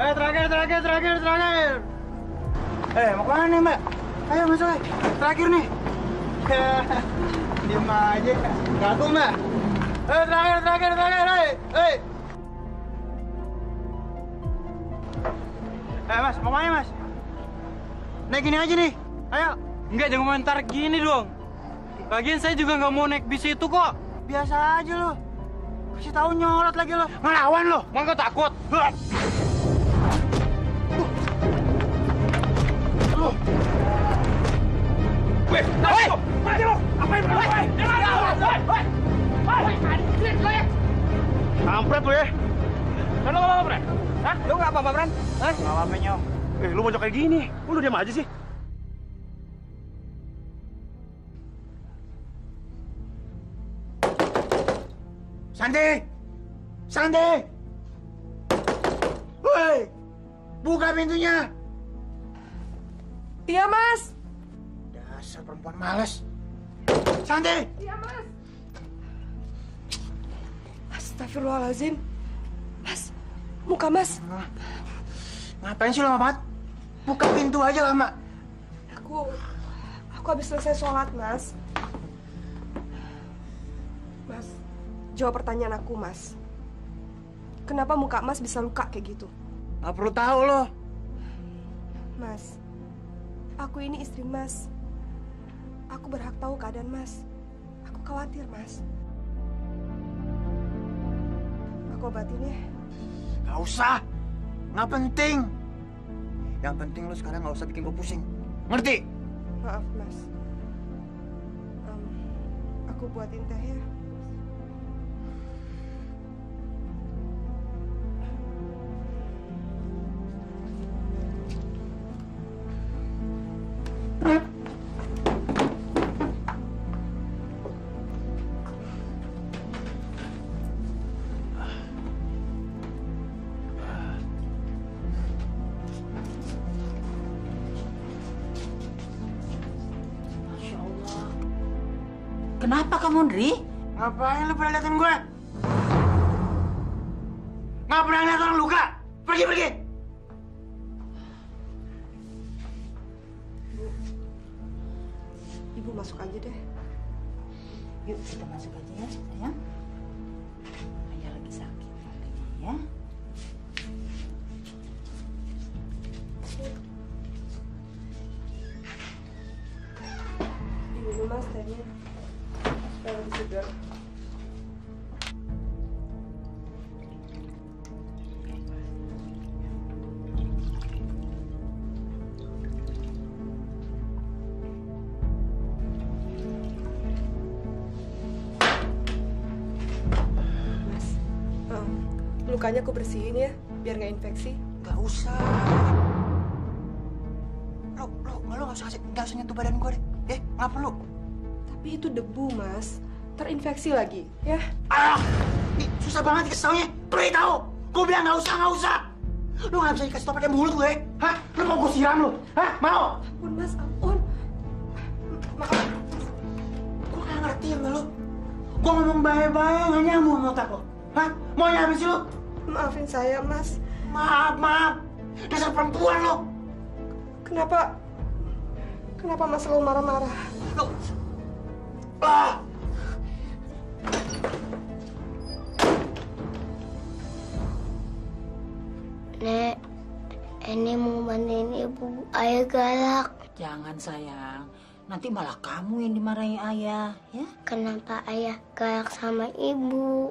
Terakhir. Mau kemana nih, Mbak? Ayo masuk, terakhir nih. Diam aja, ngaku Mbak. Terakhir, hei. Mas, mau kemana, Mas? Naik gini aja nih, ayo. Enggak, jangan komentar gini dong. Lagian saya juga nggak mau naik bis itu kok. Biasa aja lo. Kasih tahu nyolot lagi lo. Ngelawan lo. Mau nggak takut? Weh, mati lo. Apain lo? Kampret lo ya. Lo nggak apa-apa, Bran? Hah? Lo nggak apa-apa, Bran? Nggak apa-apa, Nyong. Lu bocok kayak gini, lu diam aja sih. Santi! Woi! Buka pintunya! Iya, Mas. Dasar perempuan malas. Santi! Iya, Mas. Astagfirullahaladzim. Mas, muka Mas. Ngapain sih lama banget? Buka pintu aja lama. Aku habis selesai sholat, Mas. Mas, jawab pertanyaan aku, Mas. Kenapa muka Mas bisa luka kayak gitu? Gak perlu tahu lo. Mas, aku ini istri Mas. Aku berhak tahu keadaan Mas. Aku khawatir, Mas. Aku obatin ya. Gak usah. Gak penting. Yang penting lo sekarang gak usah bikin gue pusing. Ngerti? Maaf, Mas. Aku buatin teh ya. Kenapa kamu, Ndri? Ngapain lo pernah liatin gue? Nggak pernah liat orang luka. Pergi. Ibu masuk aja deh. Yuk, kita masuk aja ya, sayang. Ayah lagi sakit ya. Ini Mas tehnya. Supaya lebih segar. Lukanya aku bersihin ya, biar nggak infeksi. Gak usah. Lo gak usah nyentuh badan gue deh. Gak perlu. Tapi itu debu, Mas. Terinfeksi lagi, ya? Nih, susah banget dikasih taunya. Pergi tahu. Gue bilang gak usah. Lo gak bisa dikasih tau pakai mulut gue. Hah? Lo mau gue siram lo? Hah? Mau? Ampun, Mas, ampun. Maaf. Gue gak ngerti sama lo. Gue ngomong baik-baik gak nyambung sama otak lo. Hah? Mau nyampe sih lo? Maafin saya, Mas. Maaf. Dasar perempuan lo. Kenapa Mas selalu marah-marah? Lo. Nek, ini mau bantuin ibu. Ayah galak. Jangan, sayang. Nanti malah kamu yang dimarahi ayah, ya? Kenapa ayah galak sama ibu?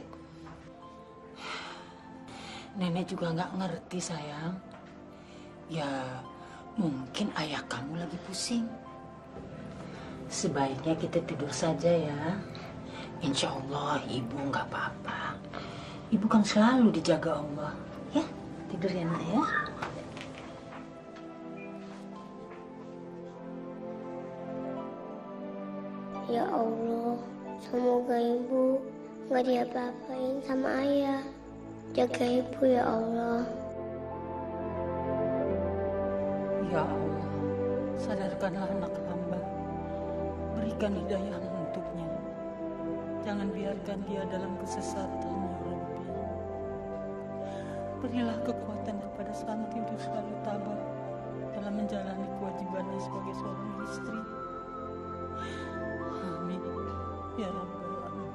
Nenek juga nggak ngerti, sayang. Ya, mungkin ayah kamu lagi pusing. Sebaiknya kita tidur saja ya. Insya Allah ibu nggak apa-apa. Ibu kan selalu dijaga Allah. Ya, tidur ya, nak ya. Ya Allah, semoga ibu nggak diapa-apain sama ayah. Jaga ibu ya Allah. Ya Allah, sadarkanlah anak hamba. Berikan hidayah untuknya. Jangan biarkan dia dalam kesesatan, ya Rabbi. Berilah kekuatan kepada pada santi untuk selalu tabah dalam menjalani kewajibannya sebagai seorang istri. Amin. Ya Rabbal Alamin.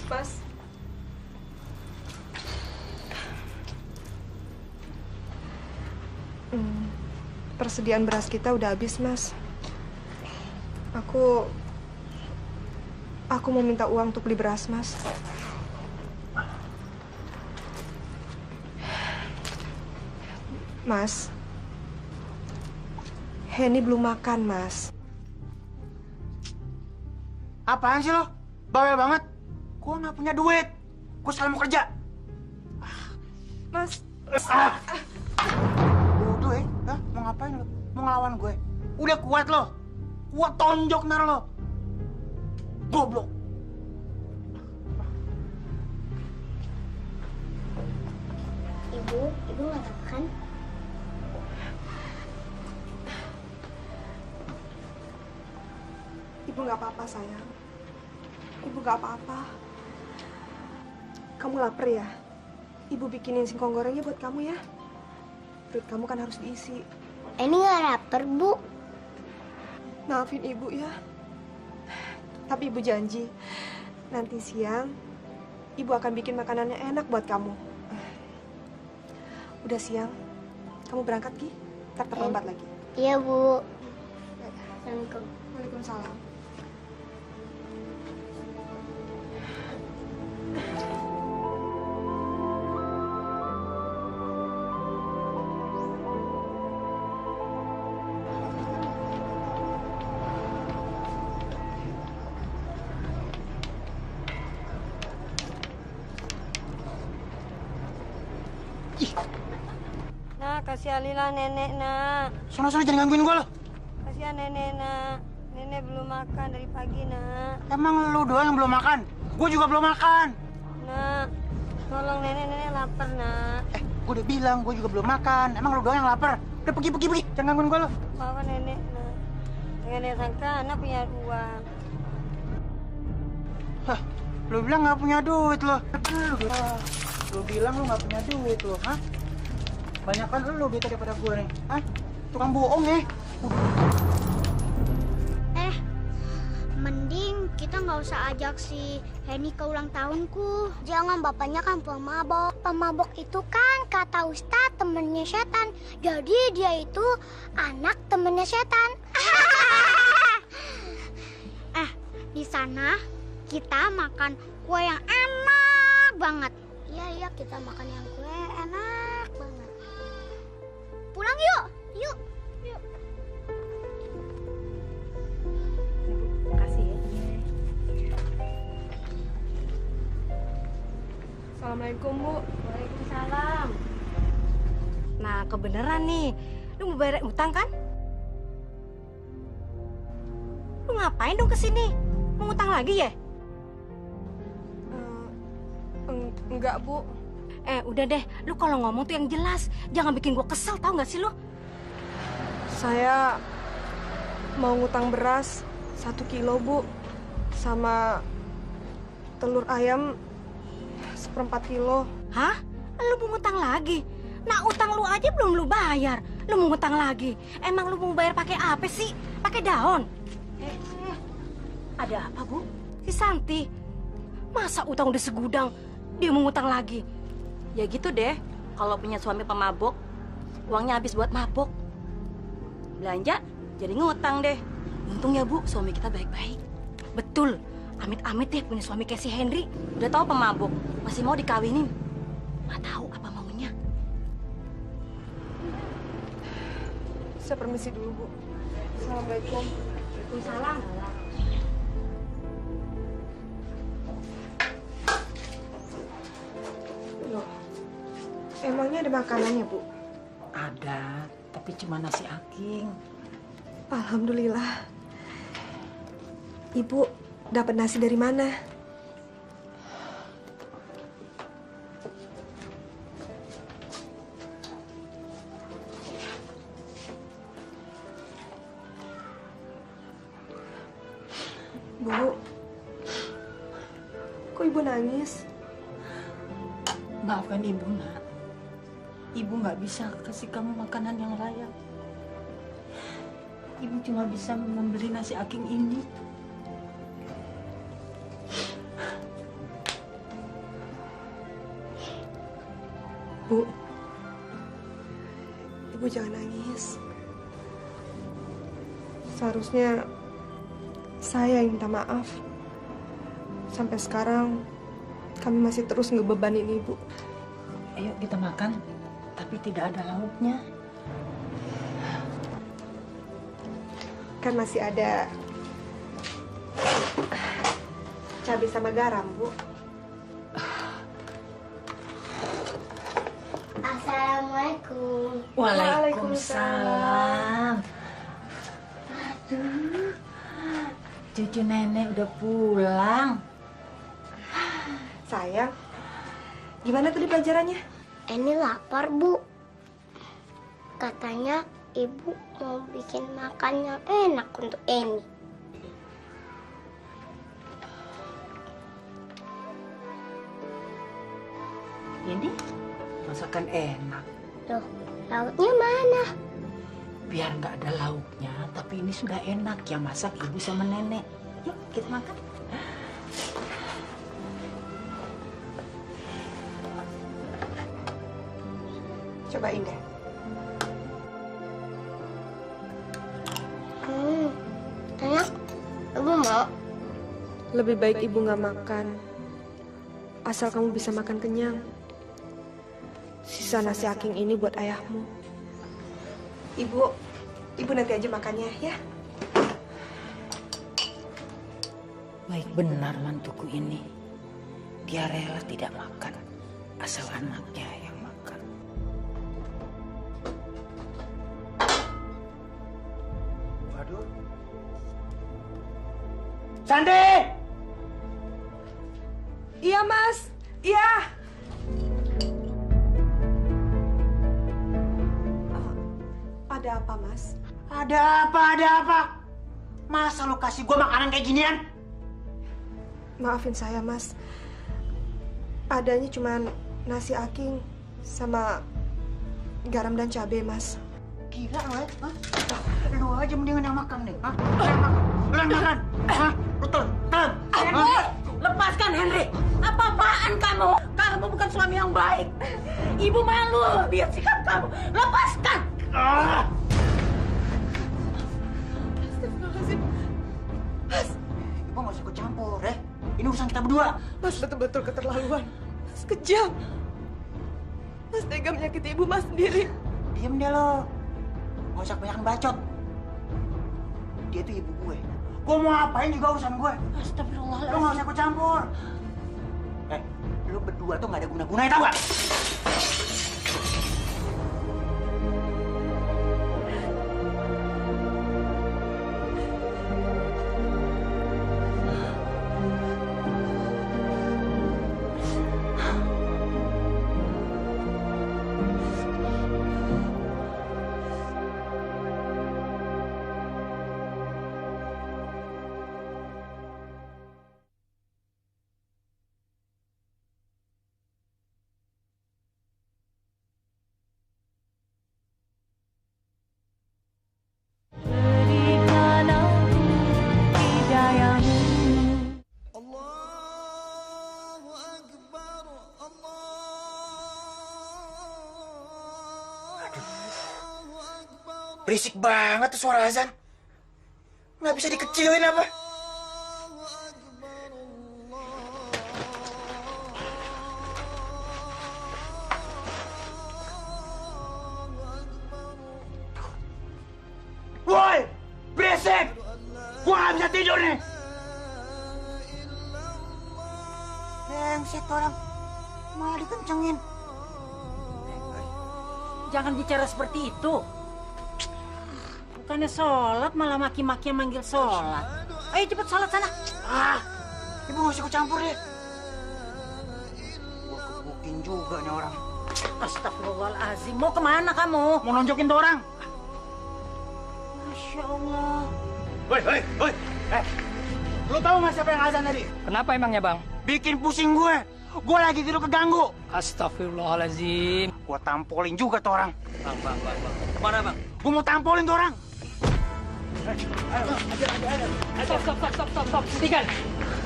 Mas. Persediaan beras kita udah habis, Mas. Aku mau minta uang untuk beli beras, Mas. Mas, Henny belum makan, Mas. Apaan sih lo? Bawel banget. Gue nggak punya duit. Gue sekarang mau kerja. Mas. Bodoh ya? Hah? Mau ngapain lo? Mau ngelawan gue? Udah kuat lo. Kuat tonjok ntar lo. Goblok. Ibu nggak apa-apa kan? Ibu nggak apa-apa, sayang. Ibu nggak apa-apa. Kamu lapar ya? Ibu bikinin singkong gorengnya buat kamu ya. Perut kamu kan harus diisi. Ini nggak lapar, Bu. Maafin ibu ya. Tapi ibu janji, nanti siang ibu akan bikin makanannya enak buat kamu. Udah siang, kamu berangkat, Ki? Ntar terlambat lagi. Iya, Bu. Ya, ya. Assalamualaikum. Waalaikumsalam. Nak, kasihanilah nenek, nak. Sono jangan gangguin gue lo. Kasihan nenek, nak. Nenek belum makan dari pagi, nak. Emang lu doang yang belum makan? Gue juga belum makan. Nak, tolong nenek lapar, nak. Gue udah bilang gue juga belum makan. Emang lu doang yang lapar? Udah pergi. Jangan gangguin gue lo. Maafkan nenek, nak. Nenek sangka anak punya uang. Hah, lu bilang nggak punya duit lo. Lu bilang lu nggak punya duit lo, hah? Banyakan lu duit daripada gue nih, hah? Tukang bohong ya. Mending kita nggak usah ajak si Henny ke ulang tahunku. Jangan, bapaknya kan pemabok. Pemabok itu kan kata Ustadz temennya setan. Jadi dia itu anak temennya setan. Di sana kita makan kue yang enak banget. Iya, kita makan yang kue enak banget. Pulang yuk. Makasih ya. Assalamualaikum, Bu. Waalaikumsalam. Nah, kebeneran nih. Lu mau bayar utang kan? Lu ngapain dong kesini? Mau ngutang lagi ya? Enggak, Bu. Udah deh. Lu kalau ngomong tuh yang jelas. Jangan bikin gua kesel, tau gak sih lu? Saya mau ngutang beras 1 kilo, Bu. Sama telur ayam 1/4 kilo. Hah? Lu mau ngutang lagi? Nah, utang lu aja belum lu bayar. Lu mau ngutang lagi? Emang lu mau bayar pakai apa sih? Pakai daun? Ada apa, Bu? Si Santi. Masa utang udah segudang, dia mau ngutang lagi? Ya gitu deh. Kalau punya suami pemabok, uangnya habis buat mabok. Belanja, jadi ngutang deh. Untung ya, Bu, suami kita baik-baik. Betul. Amit-amit deh punya suami kayak si Henry. Udah tahu pemabok, masih mau dikawinin. Nggak tahu apa maunya. Saya permisi dulu, Bu. Assalamualaikum. Waalaikumsalam. Loh, emangnya ada makanannya, Bu? Ada, tapi cuma nasi aking. Alhamdulillah. Ibu dapat nasi dari mana? Bu, kok Ibu nangis? Maafkan Ibu, Nak. Ibu nggak bisa kasih kamu makanan yang layak. Ibu cuma bisa memberi nasi aking ini. Bu, Ibu jangan nangis. Seharusnya saya yang minta maaf. Sampai sekarang kami masih terus ngebebanin Ibu. Ayo kita makan, tapi tidak ada lauknya. Kan masih ada cabai sama garam, Bu. Assalamualaikum. Waalaikumsalam. Aduh, cucu nenek udah pulang. Sayang, gimana tadi pelajarannya? Ini lapar, Bu. Katanya Ibu mau bikin makan yang enak untuk Eni. Ini masakan enak. Loh, lauknya mana? Biar nggak ada lauknya, tapi ini sudah enak. Yang masak ibu sama nenek. Yuk, kita makan. Cobain deh. Enak. Ibu mau? Lebih baik Ibu nggak makan. Asal kamu bisa makan kenyang. Sisa nasi aking ini buat ayahmu. Ibu nanti aja makannya ya. Baik benar mantuku ini. Dia rela tidak makan, asal anaknya yang makan. Waduh. Santi! Iya, Mas. Iya. Ada apa, Mas? Ada apa? Masa lo kasih gua makanan kayak ginian? Maafin saya, Mas. Adanya cuman nasi aking sama garam dan cabai, Mas. Gila lo ya? Hah? Lu aja mendingan yang makan deh. Hah? Lu yang makan. Hah? Betul. Henry, lepaskan Henry. Apa-apaan kamu? Kamu bukan suami yang baik. Ibu malu lihat sikap kamu. Lepaskan. Astagfirullahaladzim. Mas, Ibu nggak usah ikut campur, ya. Ini urusan kita berdua. Mas betul-betul keterlaluan. Mas kejam. Mas tega menyakiti ibu Mas sendiri. Diem deh lo. Nggak usah kebanyakan bacot. Dia tuh ibu gue. Gue mau ngapain juga urusan gue. Astagfirullahaladzim. Lo nggak usah ikut campur. Lo berdua tuh nggak ada guna-gunanya, tau gak? Berisik banget tuh suara azan. Nggak bisa dikecilin apa? Woi, berisik! Gua nggak bisa tidur nih. Brengsek orang, malah dikencengin. Jangan bicara seperti itu. Bukannya sholat malah maki-maki yang manggil sholat. Ayo cepet sholat sana. Ah, ibu nggak usah ikut campur deh. Gua kebukin juga nih orang. Astagfirullahaladzim. Mau kemana kamu? Mau nonjokin tuh orang. Masya Allah. Woi. Lu tahu nggak siapa yang azan tadi? Kenapa emangnya, Bang? Bikin pusing gue. Gue lagi tidur keganggu. Astagfirullahaladzim. Gue tampolin juga tuh orang. Bang. Kemana, Bang? Gue mau tampolin tuh orang. Stop. Hentikan.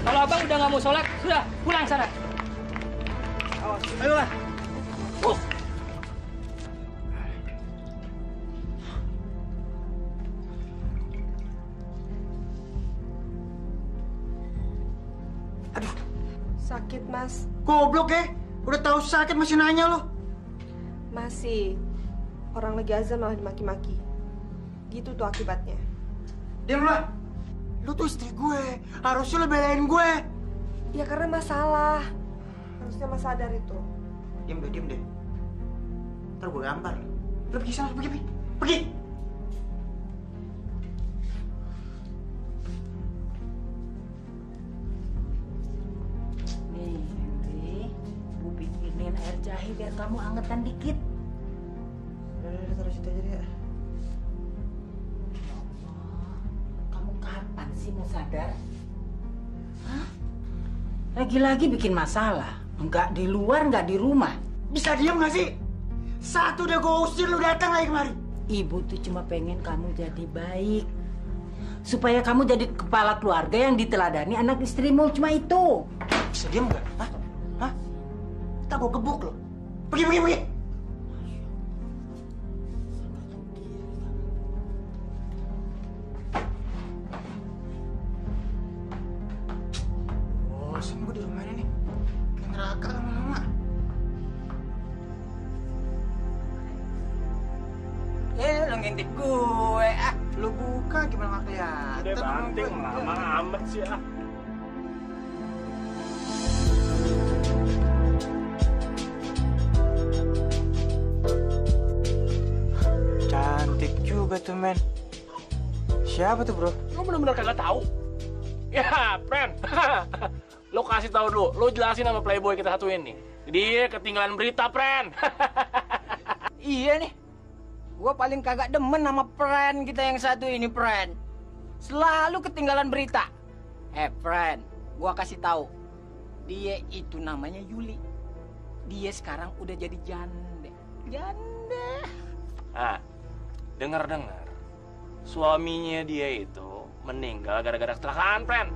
Kalau abang udah nggak mau sholat, sudah pulang sana. Ayo lah. Sakit, Mas. Goblok ya. Udah tahu sakit masih nanya lo. Masih. Orang lagi azan malah dimaki-maki. Gitu tuh akibatnya. Diam lah. Lu tuh istri gue. Harusnya lo belain gue. Ya karena masalah. Harusnya Mas sadar itu. Diam deh. Ntar gue gambar. Udah pergi sana, pergi. Nih, Henry. Bu bikinin air jahe biar kamu angetan dikit. Udah, taruh situ aja deh ya. Kamu kapan sih mau sadar? Hah? Lagi-lagi bikin masalah. Nggak di luar, nggak di rumah. Bisa diam gak sih? Satu udah gue usir, lu datang lagi kemari. Ibu tuh cuma pengen kamu jadi baik. Supaya kamu jadi kepala keluarga yang diteladani anak istrimu. Cuma itu. Bisa diam gak? Hah? Ntar gue gebuk lo. Pergi. Bosan gue di rumah ini nih. Kayak neraka lama-lama. Lo ngintip gue. Lo buka gimana gak kelihatan? Udah banting, lama amat sih ah. Cantik juga tuh, men. Siapa tuh, bro? Lo bener-bener kagak tahu? Ya, friend. Lo kasih tahu dulu. Lo jelasin sama playboy kita satu ini. Dia ketinggalan berita, friend. Iya nih. Gua paling kagak demen sama friend kita yang satu ini, friend. Selalu ketinggalan berita. Friend, gua kasih tahu. Dia itu namanya Yuli. Dia sekarang udah jadi janda. Dengar. Suaminya dia itu meninggal gara-gara kecelakaan, friend.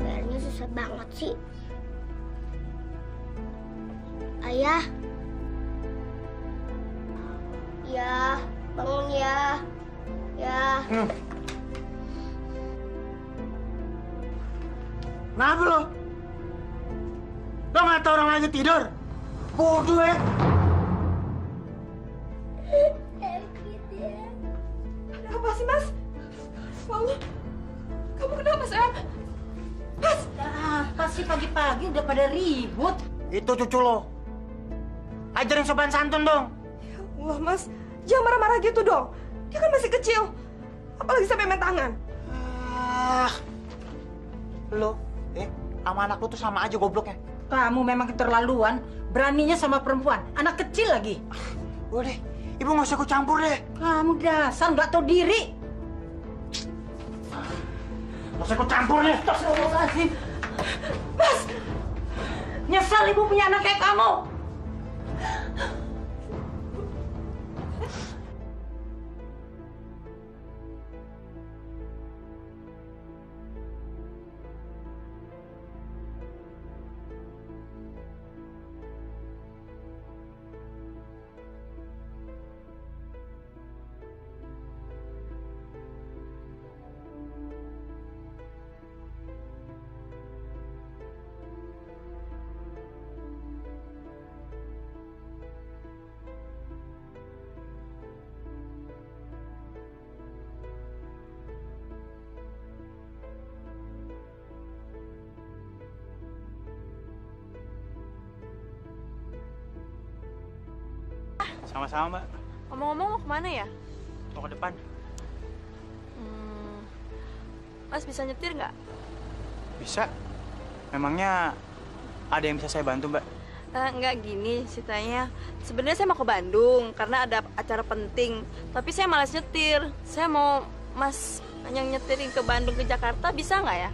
Kayaknya susah banget sih. Ayah. Ya, bangun ya. Ya. Kenapa lo? Lo nggak tahu orang lagi tidur? Bodoh ya? Apa sih, Mas? Ya Allah. Kamu kenapa, sayang? Mas! Apa sih pagi-pagi udah pada ribut? Itu cucu lo. Ajarin sopan santun dong. Ya Allah, Mas. Jangan marah-marah gitu dong. Dia kan masih kecil. Apalagi sampai main tangan. Lo, sama anak lo tuh sama aja gobloknya. Kamu memang keterlaluan. Beraninya sama perempuan. Anak kecil lagi. Udah deh, ibu nggak usah ikut campur deh. Kamu dasar nggak tahu diri. Nggak usah ikut campur deh. Astagfirullahaladzim. Mas! Nyesal ibu punya anak kayak kamu. Sama-sama, Mbak. Ngomong-ngomong mau kemana ya? Mau ke depan. Mas bisa nyetir nggak? Bisa. Memangnya ada yang bisa saya bantu, Mbak? Nggak gini ceritanya. Sebenarnya saya mau ke Bandung karena ada acara penting. Tapi saya malas nyetir. Saya mau Mas yang nyetirin ke Bandung ke Jakarta, bisa nggak ya?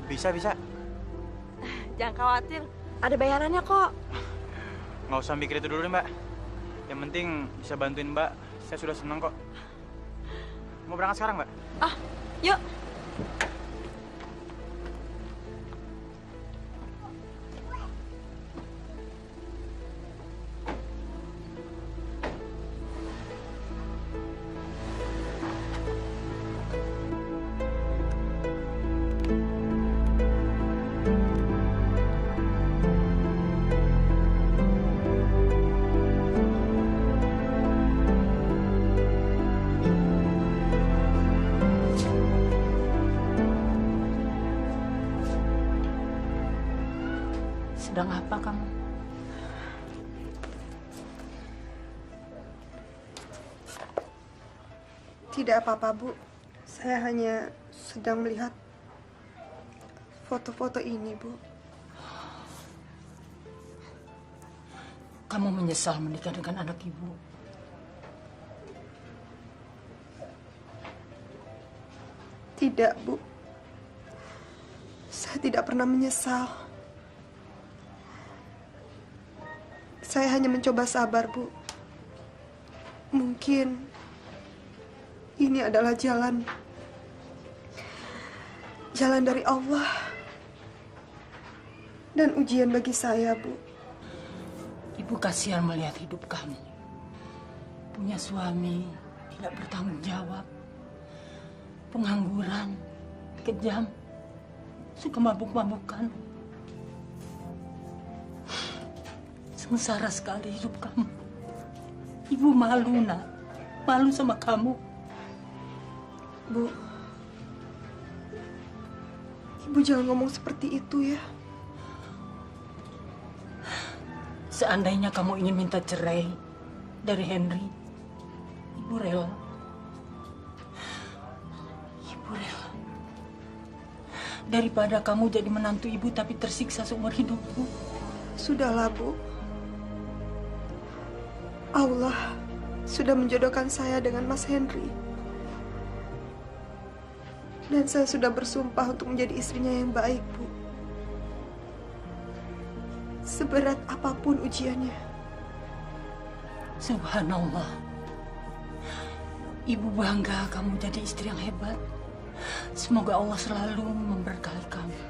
Bisa. Jangan khawatir, ada bayarannya kok. Nggak usah mikir itu dulu deh, Mbak. Yang penting bisa bantuin Mbak. Saya sudah senang kok. Mau berangkat sekarang, Mbak? Yuk. Sedang apa kamu? Tidak apa-apa, Bu. Saya hanya sedang melihat foto-foto ini, Bu. Kamu menyesal menikah dengan anak ibu? Tidak, Bu. Saya tidak pernah menyesal. Saya hanya mencoba sabar, Bu. Mungkin ini adalah jalan dari Allah dan ujian bagi saya, Bu. Ibu kasihan melihat hidup kamu. Punya suami tidak bertanggung jawab, pengangguran, kejam, suka mabuk-mabukan. Sengsara sekali hidup kamu. Ibu malu, Nak. Malu sama kamu. Bu, Ibu jangan ngomong seperti itu ya. Seandainya kamu ingin minta cerai dari Henry, Ibu rela. Ibu rela. Daripada kamu jadi menantu ibu tapi tersiksa seumur hidupmu. Sudahlah, Bu. Allah sudah menjodohkan saya dengan Mas Henry. Dan saya sudah bersumpah untuk menjadi istrinya yang baik, Bu. Seberat apapun ujiannya. Subhanallah. Ibu bangga kamu jadi istri yang hebat. Semoga Allah selalu memberkahi kamu.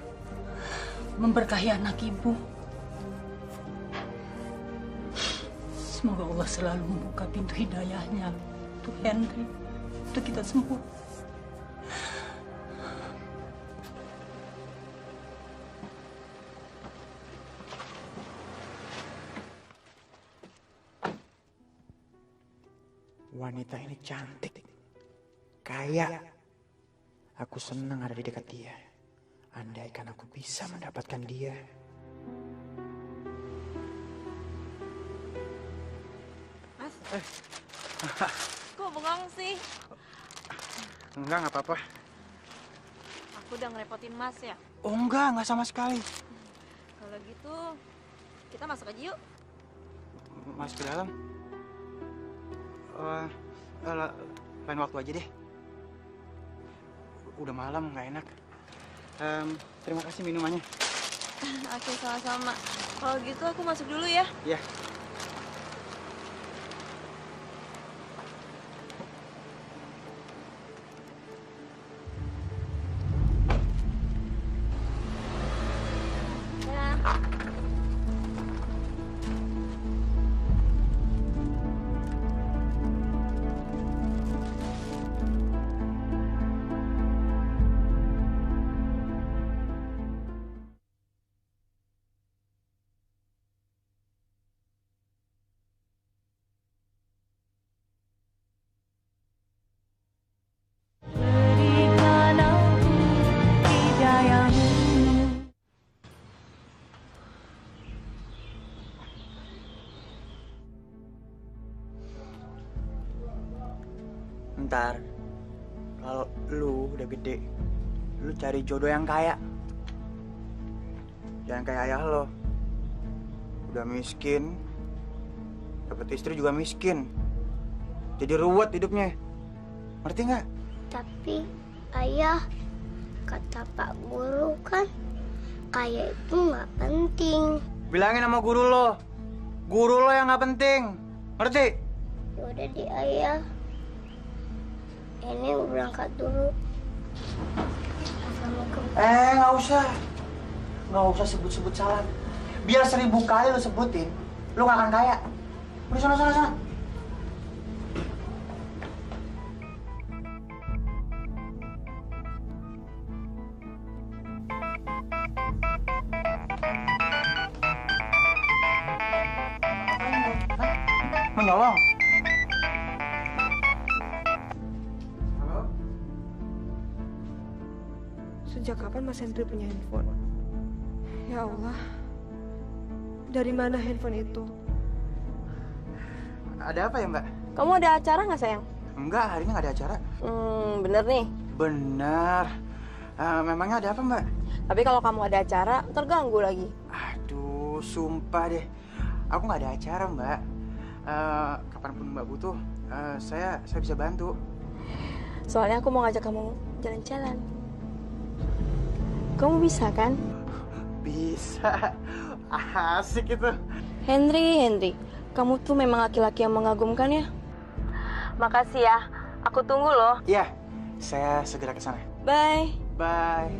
Memberkahi anak ibu. Semoga Allah selalu membuka pintu hidayahnya untuk Henry, untuk kita semua. Wanita ini cantik, kaya. Aku senang ada di dekat dia. Andaikan aku bisa mendapatkan dia. Mas, kok bengong sih? Enggak apa-apa. Aku udah ngerepotin Mas ya? Oh enggak sama sekali. Kalau gitu, kita masuk aja yuk. Masuk ke dalam. Lain waktu aja deh. Udah malam, nggak enak. Terima kasih minumannya. Oke, sama-sama. Kalau gitu aku masuk dulu ya. Iya. ntar kalau lu udah gede, lu cari jodoh yang kaya. Jangan kayak ayah lo. Udah miskin, dapet istri juga miskin. Jadi ruwet hidupnya. Ngerti nggak? Tapi ayah, kata Pak Guru kan kaya itu nggak penting. Bilangin sama guru lo yang nggak penting. Ngerti? Udah di ayah. Ini berangkat dulu. Assalamualaikum. Nggak usah sebut-sebut salam. Biar 1000 kali lo sebutin, lo nggak akan kaya. Udah sana. Menyolong. Halo? Sejak kapan Mas Hendri punya handphone? Ya Allah, dari mana handphone itu? Ada apa ya, Mbak? Kamu ada acara nggak, sayang? Enggak, hari ini nggak ada acara. Bener nih. Benar. Memangnya ada apa, Mbak? Tapi kalau kamu ada acara, terganggu lagi. Aduh, sumpah deh. Aku nggak ada acara, Mbak. Kapanpun Mbak butuh, saya bisa bantu. Soalnya aku mau ngajak kamu jalan-jalan. Kamu bisa kan? Bisa. Asik itu. Henry, kamu tuh memang laki-laki yang mengagumkan ya. Makasih ya, aku tunggu loh. Iya, saya segera ke sana. Bye. Bye.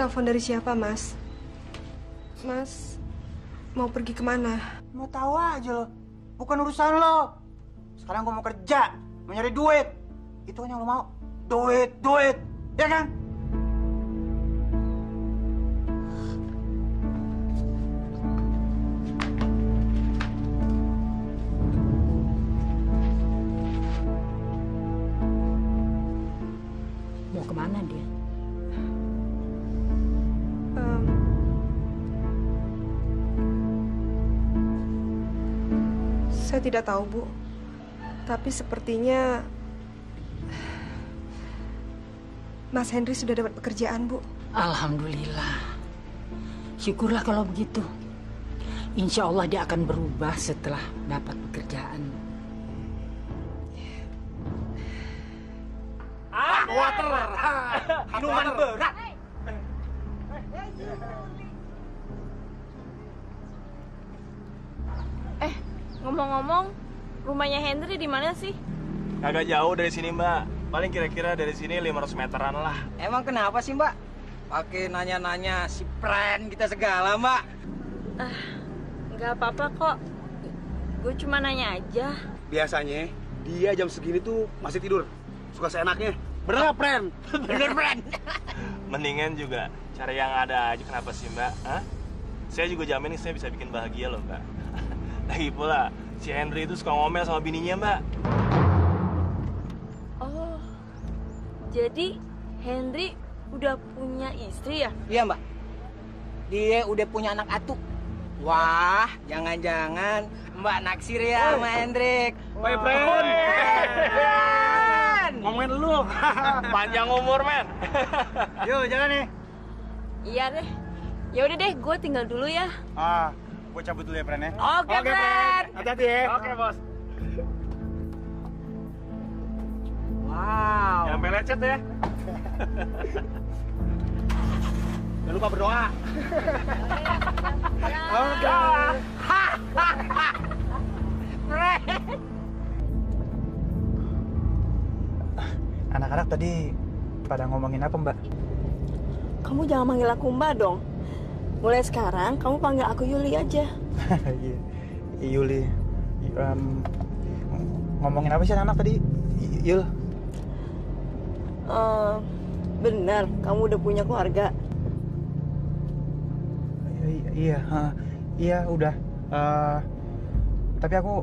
Telepon dari siapa, Mas? Mas mau pergi kemana? Mau tahu aja lo. Bukan urusan lo. Sekarang gue mau kerja, mau nyari duit. Itu kan yang lo mau. Duit. Ya kan? Mau kemana dia? Saya tidak tahu, Bu. Tapi sepertinya Mas Hendri sudah dapat pekerjaan, Bu. Alhamdulillah. Syukurlah kalau begitu. Insya Allah dia akan berubah setelah dapat pekerjaan. Water. Minuman berat. Ngomong-ngomong, rumahnya Henry di mana sih? Agak jauh dari sini, Mbak. Paling kira-kira dari sini 500 meteran lah. Emang kenapa sih, Mbak? Pakai nanya-nanya si Pren kita segala, Mbak. Nggak apa-apa kok. Gue cuma nanya aja. Biasanya dia jam segini tuh masih tidur. Suka seenaknya. Bener nggak, Pren? Bener, Pren. Mendingan juga cari yang ada aja. Kenapa sih, Mbak? Hah? Saya juga jamin nih saya bisa bikin bahagia loh, Mbak. Lagi pula, si Henry itu suka ngomel sama bininya, Mbak. Oh, jadi Henry udah punya istri ya? Iya, Mbak. Dia udah punya anak atu. Wah, jangan-jangan Mbak naksir ya sama Hendrik. Woi, Pren. Ngomongin lu. Panjang umur, men. Yuk, jalan nih. Iya deh. Ya udah deh, gue tinggal dulu ya. Gue cabut dulu ya, Pren ya. Oke, Pren. Hati-hati ya. Oke, Bos. Wow. Jangan melecet ya. Jangan lupa berdoa. Oke. Anak-anak tadi pada ngomongin apa, Mbak? Kamu jangan manggil aku Mbak dong. Mulai sekarang kamu panggil aku Yuli aja. Iya, Yuli. Ngomongin apa sih anak tadi, Yul? Benar, kamu udah punya keluarga. Iya, udah. Tapi aku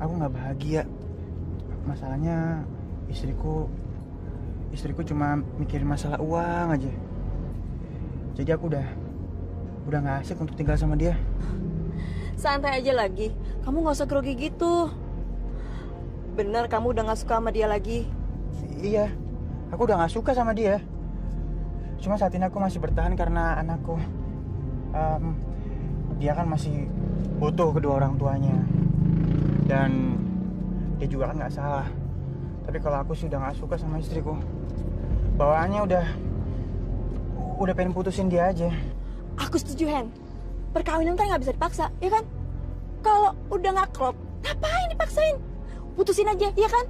nggak bahagia. Masalahnya istriku istriku cuma mikirin masalah uang aja. Jadi aku udah nggak asik untuk tinggal sama dia. Santai aja lagi. Kamu nggak usah grogi gitu. Bener kamu udah nggak suka sama dia lagi? Iya, aku udah nggak suka sama dia. Cuma saat ini aku masih bertahan karena anakku. Dia kan masih butuh kedua orang tuanya. Dan dia juga kan nggak salah. Tapi kalau aku sih udah nggak suka sama istriku. Bawaannya udah pengen putusin dia aja. Aku setuju, Hen. Perkawinan kan nggak bisa dipaksa, ya kan? Kalau udah nggak klop, ngapain dipaksain? Putusin aja, ya kan?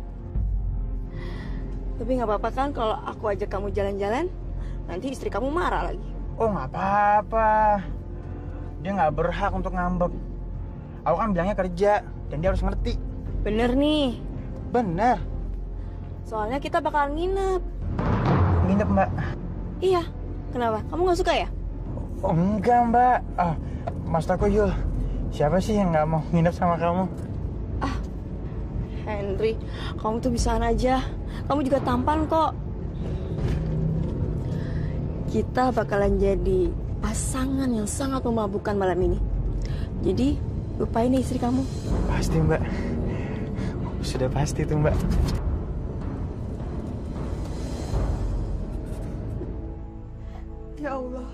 Tapi nggak apa-apa kan kalau aku ajak kamu jalan-jalan, nanti istri kamu marah lagi. Oh nggak apa-apa. Dia nggak berhak untuk ngambek. Aku kan bilangnya kerja, dan dia harus ngerti. Bener nih. Bener. Soalnya kita bakal nginep. Nginep, Mbak? Iya. Kenapa? Kamu nggak suka ya? Oh, enggak, Mbak. Maksud aku, Yul, siapa sih yang nggak mau nginep sama kamu? Henry, kamu tuh bisaan aja. Kamu juga tampan kok. Kita bakalan jadi pasangan yang sangat memabukkan malam ini. Jadi, lupain nih istri kamu. Pasti, Mbak. Sudah pasti tuh, Mbak. Ya Allah,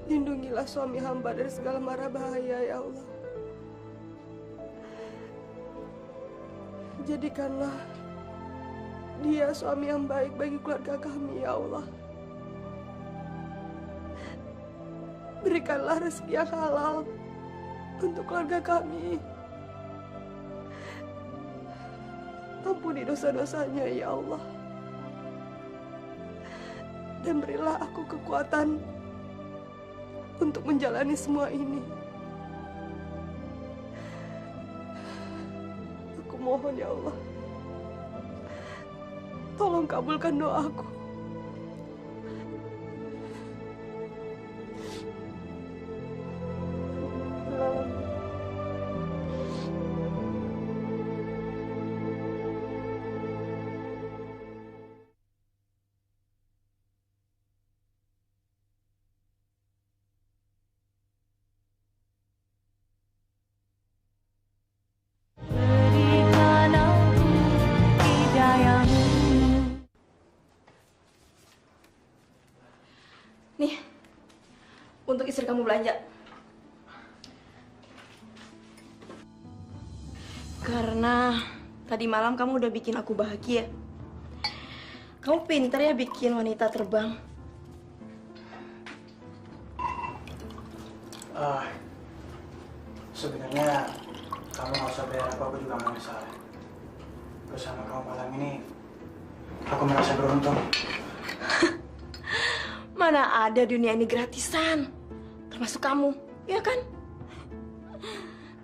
lindungilah suami hamba dari segala mara bahaya, ya Allah. Jadikanlah dia suami yang baik bagi keluarga kami, ya Allah. Berikanlah rezeki yang halal untuk keluarga kami. Ampuni dosa-dosanya, ya Allah. Dan berilah aku kekuatan untuk menjalani semua ini. Aku mohon, ya Allah, tolong kabulkan doaku. Nih, untuk istri kamu belanja. Karena tadi malam kamu udah bikin aku bahagia. Kamu pintar ya bikin wanita terbang. Sebenarnya kamu nggak usah bayar apa, aku juga nggak masalah. Bersama kamu malam ini, aku merasa beruntung. Mana ada dunia ini gratisan, termasuk kamu, ya kan?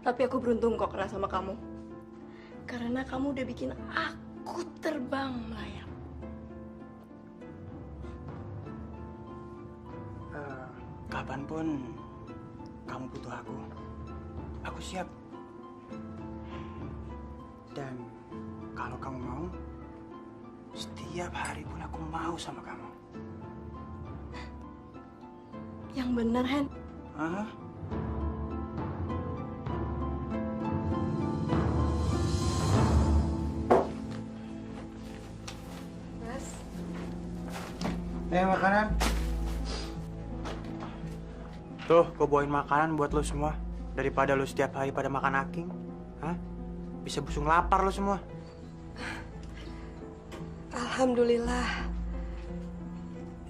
Tapi aku beruntung kok kenal sama kamu. Karena kamu udah bikin aku terbang melayang. Kapanpun kamu butuh aku siap. Dan kalau kamu mau, setiap hari pun aku mau sama kamu. Yang benar, Hen. Hah? Mas. Makanan. Tuh, gue bawain makanan buat lo semua. Daripada lo setiap hari pada makan aking. Hah? Bisa busung lapar lo semua. Alhamdulillah.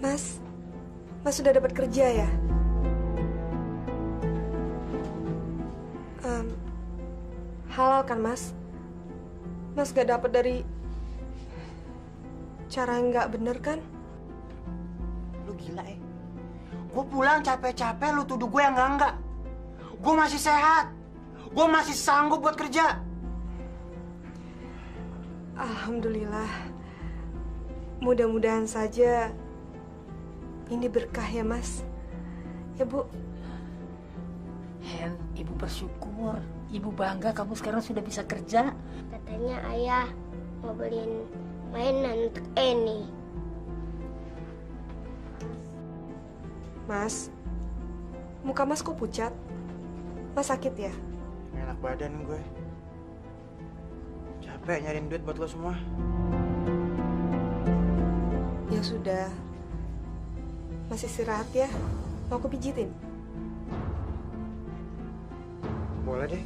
Mas sudah dapat kerja ya? Halal kan, Mas? Mas gak dapat dari cara yang gak bener kan? Lu gila ya? Gue pulang capek-capek, lu tuduh gue yang enggak. Gue masih sehat. Gue masih sanggup buat kerja. Alhamdulillah. Mudah-mudahan saja ini berkah ya, Mas. Ya, Bu. Hen, Ibu bersyukur. Ibu bangga kamu sekarang sudah bisa kerja. Katanya ayah mau beliin mainan untuk Eni. Mas, muka Mas kok pucat? Mas sakit ya? Nggak enak badan gue. Capek nyariin duit buat lo semua. Ya sudah. Mas istirahat ya. Mau aku pijitin? Boleh deh.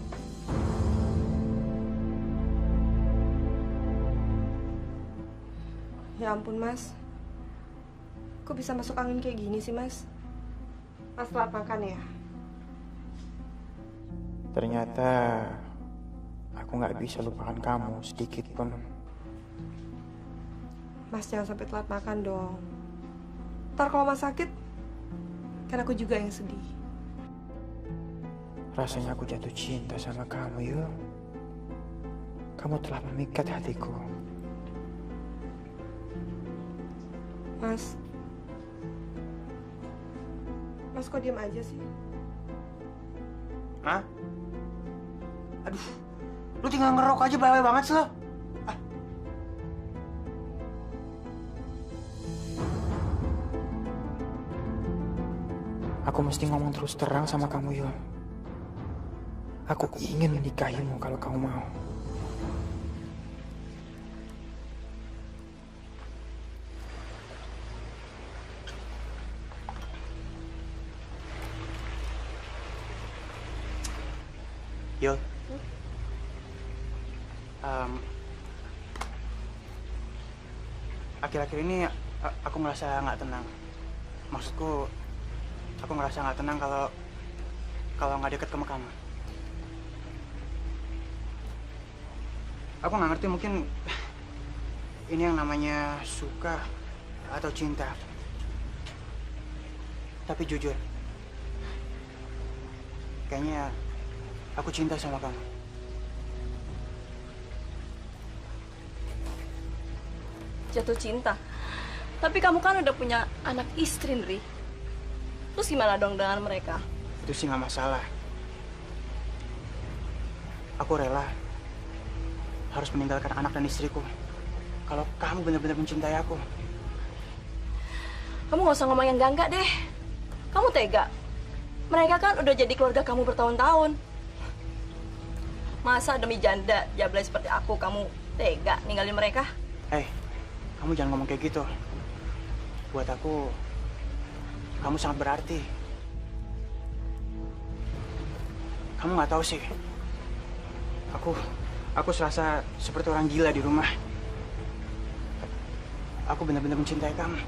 Ya ampun Mas. Kok bisa masuk angin kayak gini sih Mas? Mas telat makan ya? Ternyata aku nggak bisa lupakan kamu sedikit pun. Mas jangan sampai telat makan dong. Ntar kalau Mas sakit, kan aku juga yang sedih. Rasanya aku jatuh cinta sama kamu, Yul. Kamu telah memikat hatiku. Mas kok diam aja sih? Hah? Aduh, lu tinggal ngerok aja bawel banget sih lo. Aku mesti ngomong terus terang sama kamu, Yul. Aku ingin menikahimu kalau kamu mau. Yul, akhir-akhir ini aku ngerasa nggak tenang. Maksudku, aku ngerasa nggak tenang kalau nggak deket sama kamu. Aku nggak ngerti, mungkin ini yang namanya suka atau cinta. Tapi jujur, kayaknya aku cinta sama kamu. Jatuh cinta? Tapi kamu kan udah punya anak istri, Nri. Terus gimana dong dengan mereka? Itu sih nggak masalah. Aku rela harus meninggalkan anak dan istriku kalau kamu benar-benar mencintai aku. Kamu nggak usah ngomong yang enggak deh. Kamu tega. Mereka kan udah jadi keluarga kamu bertahun-tahun. Masa demi janda jablay seperti aku kamu tega ninggalin mereka? Kamu jangan ngomong kayak gitu. Buat aku, kamu sangat berarti. Kamu nggak tahu sih. Aku serasa seperti orang gila di rumah. Aku benar-benar mencintai kamu.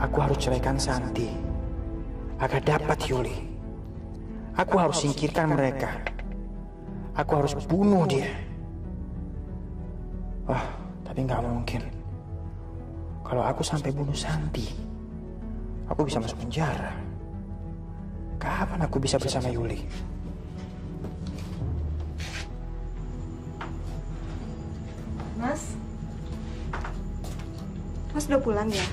Aku harus ceraikan Santi agar dapat Yuli. Aku harus singkirkan mereka. Aku harus bunuh dia. Tapi nggak mungkin. Kalau aku sampai bunuh Santi, aku bisa masuk penjara. Kapan aku bisa bersama Yuli? Mas udah pulang ya?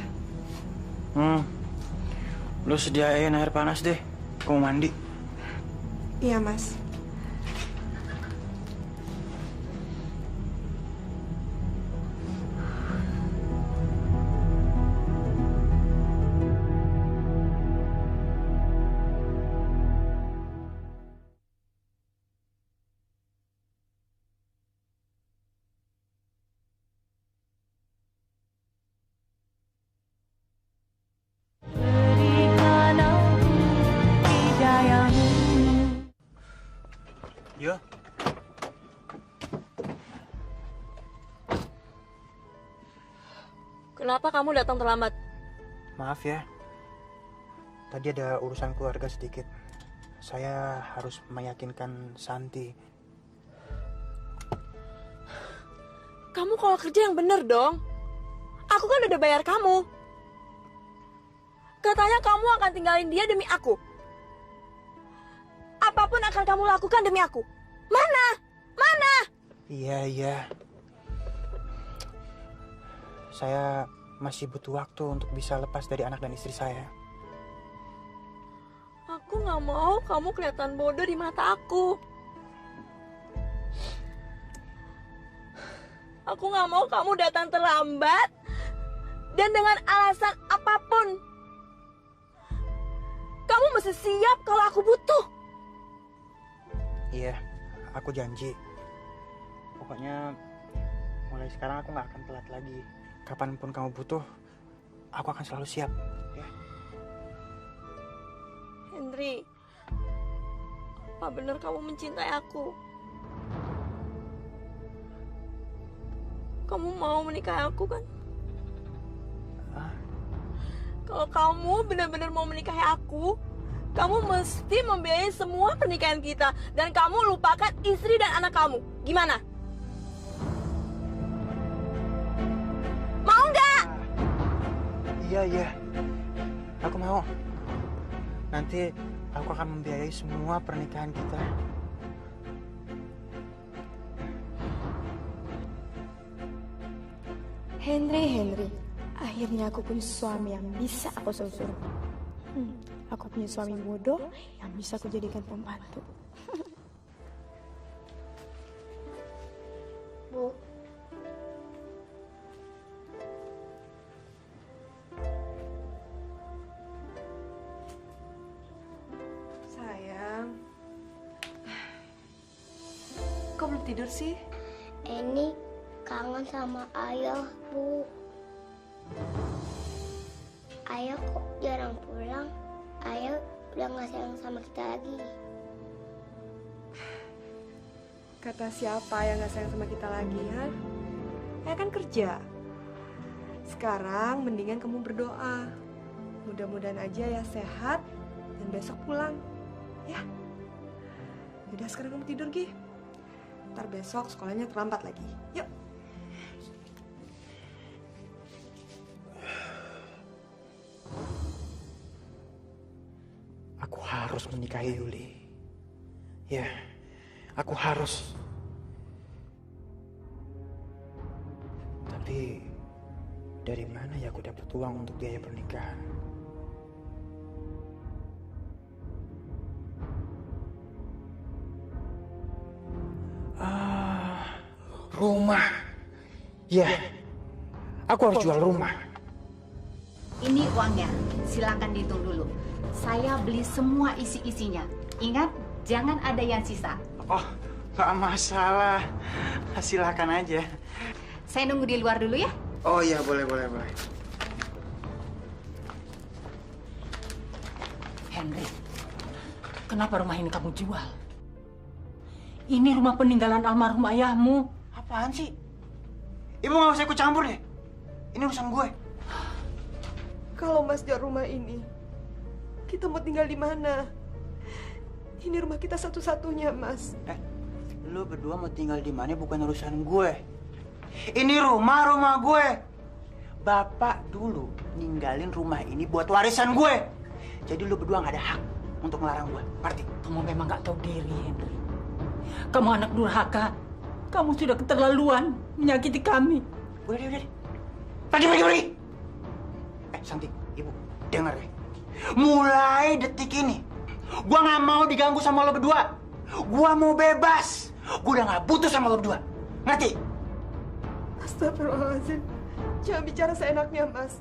Lu sediain air panas deh. Aku mau mandi. Iya, Mas. Yo. Kenapa kamu datang terlambat? Maaf ya. Tadi ada urusan keluarga sedikit. Saya harus meyakinkan Santi. Kamu kalau kerja yang bener dong. Aku kan udah bayar kamu. Katanya kamu akan tinggalin dia demi aku. Apapun akan kamu lakukan demi aku. Mana? Mana? Iya. Saya masih butuh waktu untuk bisa lepas dari anak dan istri saya. Aku nggak mau kamu kelihatan bodoh di mata aku. Aku nggak mau kamu datang terlambat dan dengan alasan apapun. Kamu mesti siap kalau aku butuh. Iya, aku janji. Pokoknya mulai sekarang aku nggak akan telat lagi. Kapanpun kamu butuh, aku akan selalu siap. Ya. Henry, apa benar kamu mencintai aku? Kamu mau menikahi aku kan? Kalau kamu benar-benar mau menikahi aku, kamu mesti membiayai semua pernikahan kita. Dan kamu lupakan istri dan anak kamu. Gimana? Mau nggak? Iya. Aku mau. Nanti aku akan membiayai semua pernikahan kita. Henry. Akhirnya aku punya suami yang bisa aku suruh. Aku punya suami bodoh yang bisa aku jadikan pembantu. Bu. Sayang. Kok belum tidur sih? Ini kangen sama ayah, Bu. Ayah kok jarang pulang. Ayah udah gak sayang sama kita lagi. Kata siapa yang gak sayang sama kita lagi, ha? Ayah kan kerja. Sekarang mendingan kamu berdoa. Mudah-mudahan aja ya sehat dan besok pulang. Ya. Udah sekarang kamu tidur, Gi. Ntar besok sekolahnya terlambat lagi. Yuk. Aku harus menikahi Yuli. Ya, aku harus. Tapi dari mana ya aku dapat uang untuk biaya pernikahan? Rumah. Ya, aku harus jual rumah. Ini uangnya, silakan dihitung dulu. Saya beli semua isi-isinya. Ingat, jangan ada yang sisa. Oh, nggak masalah. Silakan aja. Saya nunggu di luar dulu ya. Oh iya, boleh. Henry, kenapa rumah ini kamu jual? Ini rumah peninggalan almarhum ayahmu. Apaan sih? Ibu nggak usah ikut campur deh. Ini urusan gue. Kalau Mas jual rumah ini, kita mau tinggal di mana? Ini rumah kita satu-satunya, Mas. Lu berdua mau tinggal di mana bukan urusan gue. Ini rumah gue. Bapak dulu ninggalin rumah ini buat warisan gue. Jadi lu berdua nggak ada hak untuk melarang gue. Ngerti? Kamu memang nggak tahu diri, Henry. Kamu anak durhaka. Kamu sudah keterlaluan menyakiti kami. Udah. Pergi. Santi, Ibu, dengar ya. Mulai detik ini, gua nggak mau diganggu sama lo berdua. Gua mau bebas. Gua udah nggak butuh sama lo berdua. Ngerti? Astagfirullahaladzim. Jangan bicara seenaknya, Mas.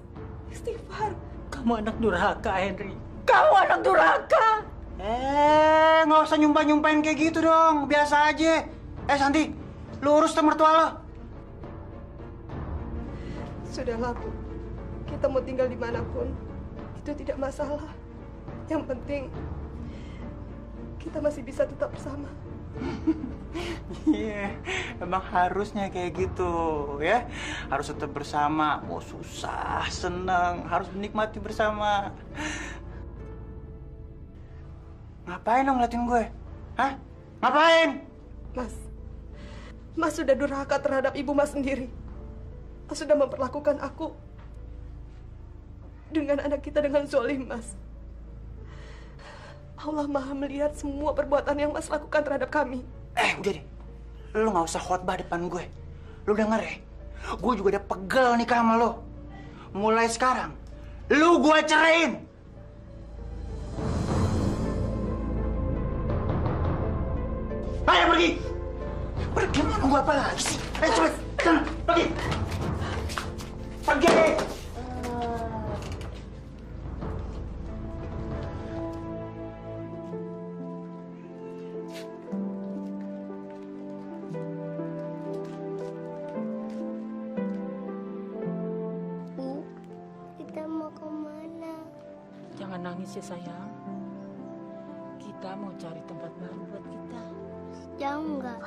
Istighfar. Kamu anak durhaka, Henry. Kamu anak durhaka. Nggak usah nyumpahin kayak gitu dong. Biasa aja. Santi, lu urus tuh mertua lo. Sudahlah, Bu. Kita mau tinggal dimanapun, itu tidak masalah. Yang penting, kita masih bisa tetap bersama. Iya, emang harusnya kayak gitu ya. Harus tetap bersama. Mau susah, senang, harus menikmati bersama. Ngapain lo ngeliatin gue? Hah? Ngapain? Mas sudah durhaka terhadap ibu Mas sendiri. Mas sudah memperlakukan aku dengan anak kita dengan zalim, Mas. Allah Maha melihat semua perbuatan yang Mas lakukan terhadap kami. Udah deh. Lu nggak usah khotbah depan gue. Lu denger ya? Gue juga udah pegel nikah sama lo. mulai sekarang lu gua ceraiin. Ayo pergi. Pergi, mau nunggu apa lagi sih? Ayo cepet, sana, pergi. Pergi. Bu, kita mau kemana? Jangan nangis ya sayang. Kita mau cari tempat baru buat kita. Jauh nggak?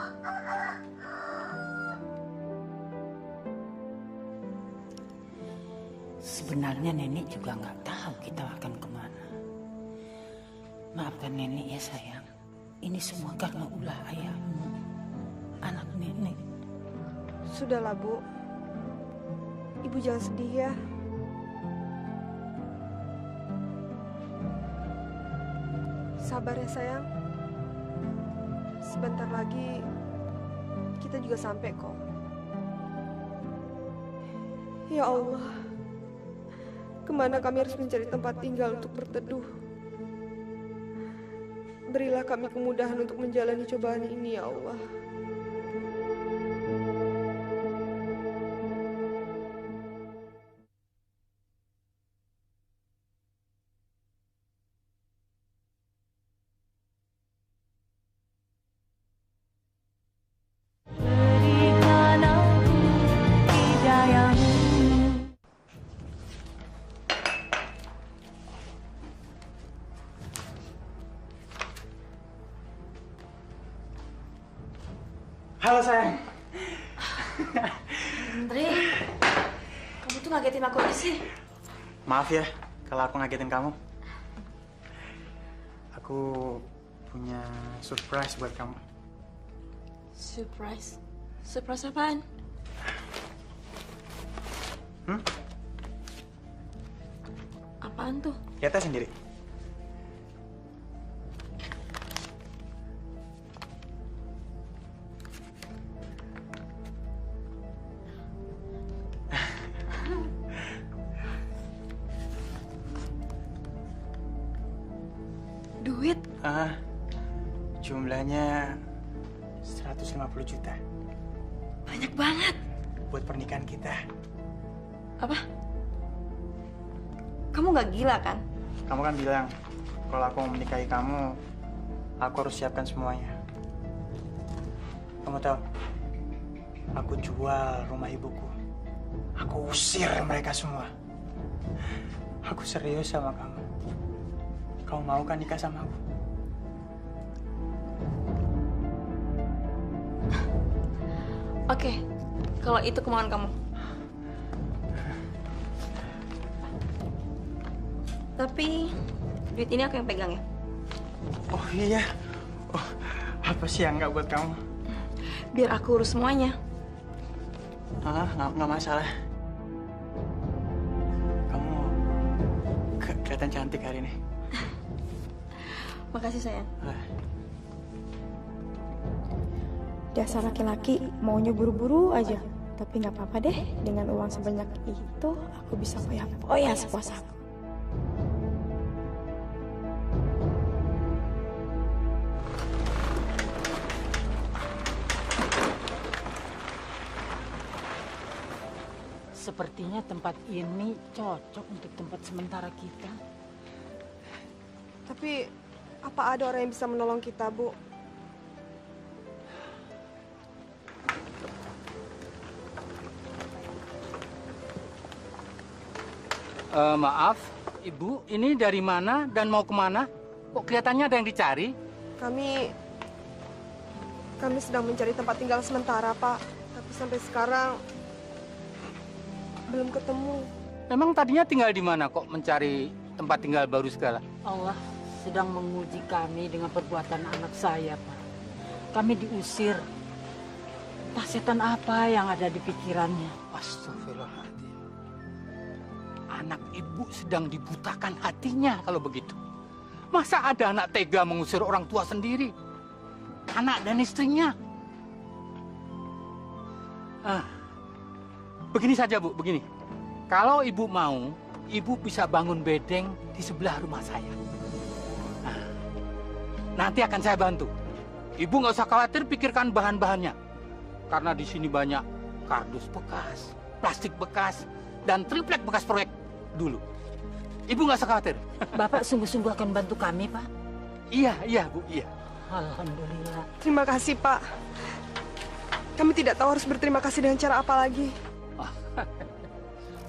Sebenarnya nenek juga nggak tahu kita akan kemana. Maafkan nenek ya sayang. Ini semua karena ulah ayahmu, anak nenek. Sudahlah, Bu. Ibu jangan sedih ya. Sabar ya, sayang. Sebentar lagi kita juga sampai kok. Ya Allah, kemana kami harus mencari tempat tinggal untuk berteduh? Berilah kami kemudahan untuk menjalani cobaan ini, ya Allah. Halo sayang. Andre, kamu tuh ngagetin aku aja sih. Maaf ya kalau aku ngagetin kamu. Aku punya surprise buat kamu. Surprise? Surprise apaan? Apaan tuh? Lihat aja sendiri. Duit? Jumlahnya 150 juta. Banyak banget. Buat pernikahan kita. Apa? Kamu nggak gila kan? Kamu kan bilang kalau aku mau menikahi kamu, aku harus siapkan semuanya. Kamu tahu, aku jual rumah ibuku. Aku usir mereka semua. Aku serius sama kamu. Kamu mau kan nikah sama aku? Oke, kalau itu kemauan kamu. Tapi duit ini aku yang pegang ya. Oh iya. Oh, apa sih yang nggak buat kamu? Biar aku urus semuanya. Nggak masalah. Kamu kelihatan cantik hari ini. Makasih sayang. Dasar laki-laki maunya buru-buru aja. Tapi nggak apa-apa deh. Dengan uang sebanyak itu, aku bisa foya-foya sepuas aku. Sepertinya tempat ini cocok untuk tempat sementara kita. Tapi, apa ada orang yang bisa menolong kita, Bu? Maaf, Ibu, ini dari mana dan mau kemana? Kok kelihatannya ada yang dicari? Kami sedang mencari tempat tinggal sementara, Pak. Tapi sampai sekarang belum ketemu. Memang tadinya tinggal di mana kok mencari tempat tinggal baru segala? Allah sedang menguji kami dengan perbuatan anak saya, Pak. Kami diusir. Entah setan apa yang ada di pikirannya. Astagfirullahaladzim. Anak ibu sedang dibutakan hatinya kalau begitu. Masa ada anak tega mengusir orang tua sendiri? Anak dan istrinya. Begini saja, Bu, begini. Kalau ibu mau, ibu bisa bangun bedeng di sebelah rumah saya. Nah, nanti akan saya bantu. Ibu nggak usah khawatir pikirkan bahan-bahannya. Karena di sini banyak kardus bekas, plastik bekas, dan triplek bekas proyek dulu. Ibu nggak usah khawatir. Bapak sungguh-sungguh akan bantu kami, Pak? Iya, Bu, iya. Alhamdulillah. Terima kasih, Pak. Kami tidak tahu harus berterima kasih dengan cara apa lagi.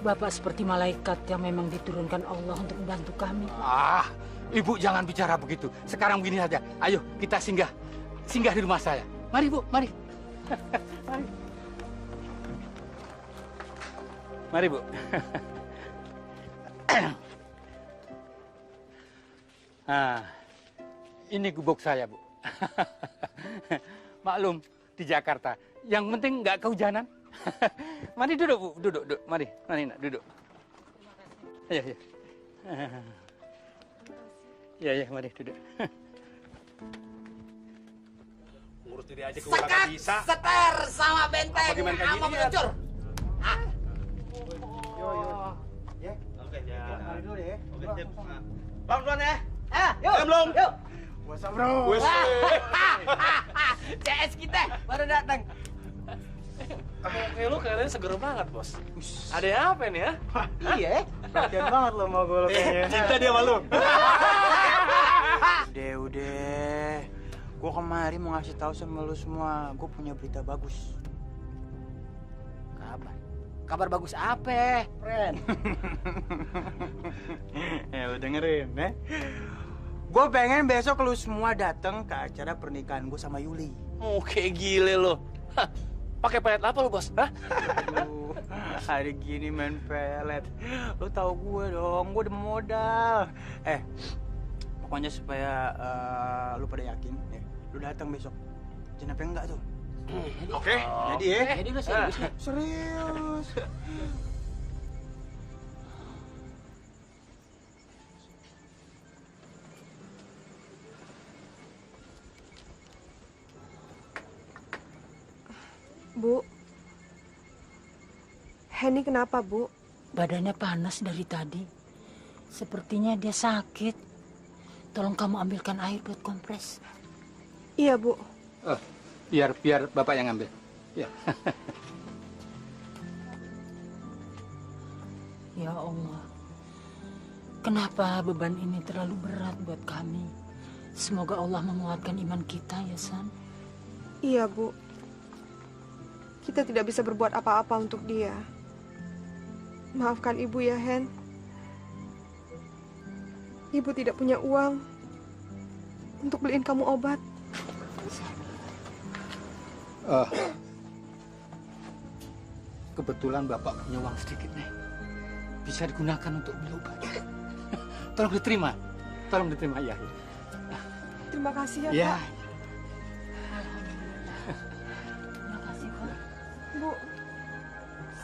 Bapak seperti malaikat yang memang diturunkan Allah untuk membantu kami. Ibu jangan bicara begitu. Sekarang begini saja. Ayo, kita singgah di rumah saya. Mari, Bu, mari. Mari. Mari, Bu. Nah, ini gubuk saya, Bu. Maklum, di Jakarta. Yang penting nggak kehujanan. Mari duduk, Bu. Duduk. Mari, nak, duduk. Ayo. Ya, mari duduk. Ngurus diri aja gue kagak bisa. Seter sama benteng Bagaimana kayak sama gini, peluncur. Yo. Ya. Oke, ya. Mari dulu deh. Oke, sip. Bang, duluan ya. Yuk. Belum. Yuk. What's up, bro? CS kita baru datang. Lu kalian seger banget, Bos. Ada yang apa nih ya? Iya. Perhatian banget lo mau gue kayaknya. Cinta dia sama lu. Udah. Gue kemarin mau ngasih tahu sama lu semua, gue punya berita bagus. Kabar bagus apa, friend? Lu dengerin, ya. Gue pengen besok lu semua datang ke acara pernikahan gue sama Yuli. Oke, gile lo. Pakai pelet apa lu, Bos? Hah? Aduh, hari gini main pelet. Lu tahu gue dong, gue udah modal. Pokoknya supaya lu pada yakin, ya, lu datang besok. Jangan sampai enggak tuh. Oke. Jadi ya. Jadi lu serius nih? Serius. Bu, Henny kenapa, Bu? Badannya panas dari tadi. Sepertinya dia sakit. Tolong kamu ambilkan air buat kompres. Iya, Bu. Biar Bapak yang ambil. Ya. Ya Allah, kenapa beban ini terlalu berat buat kami? Semoga Allah menguatkan iman kita, ya San. Iya, Bu. Kita tidak bisa berbuat apa-apa untuk dia. Maafkan Ibu ya, Hen. Ibu tidak punya uang untuk beliin kamu obat. Kebetulan Bapak punya uang sedikit nih. Bisa digunakan untuk beli obat. Tolong diterima ya. Terima kasih ya, Ya. Pak. Terima kasih, Pak. Bu,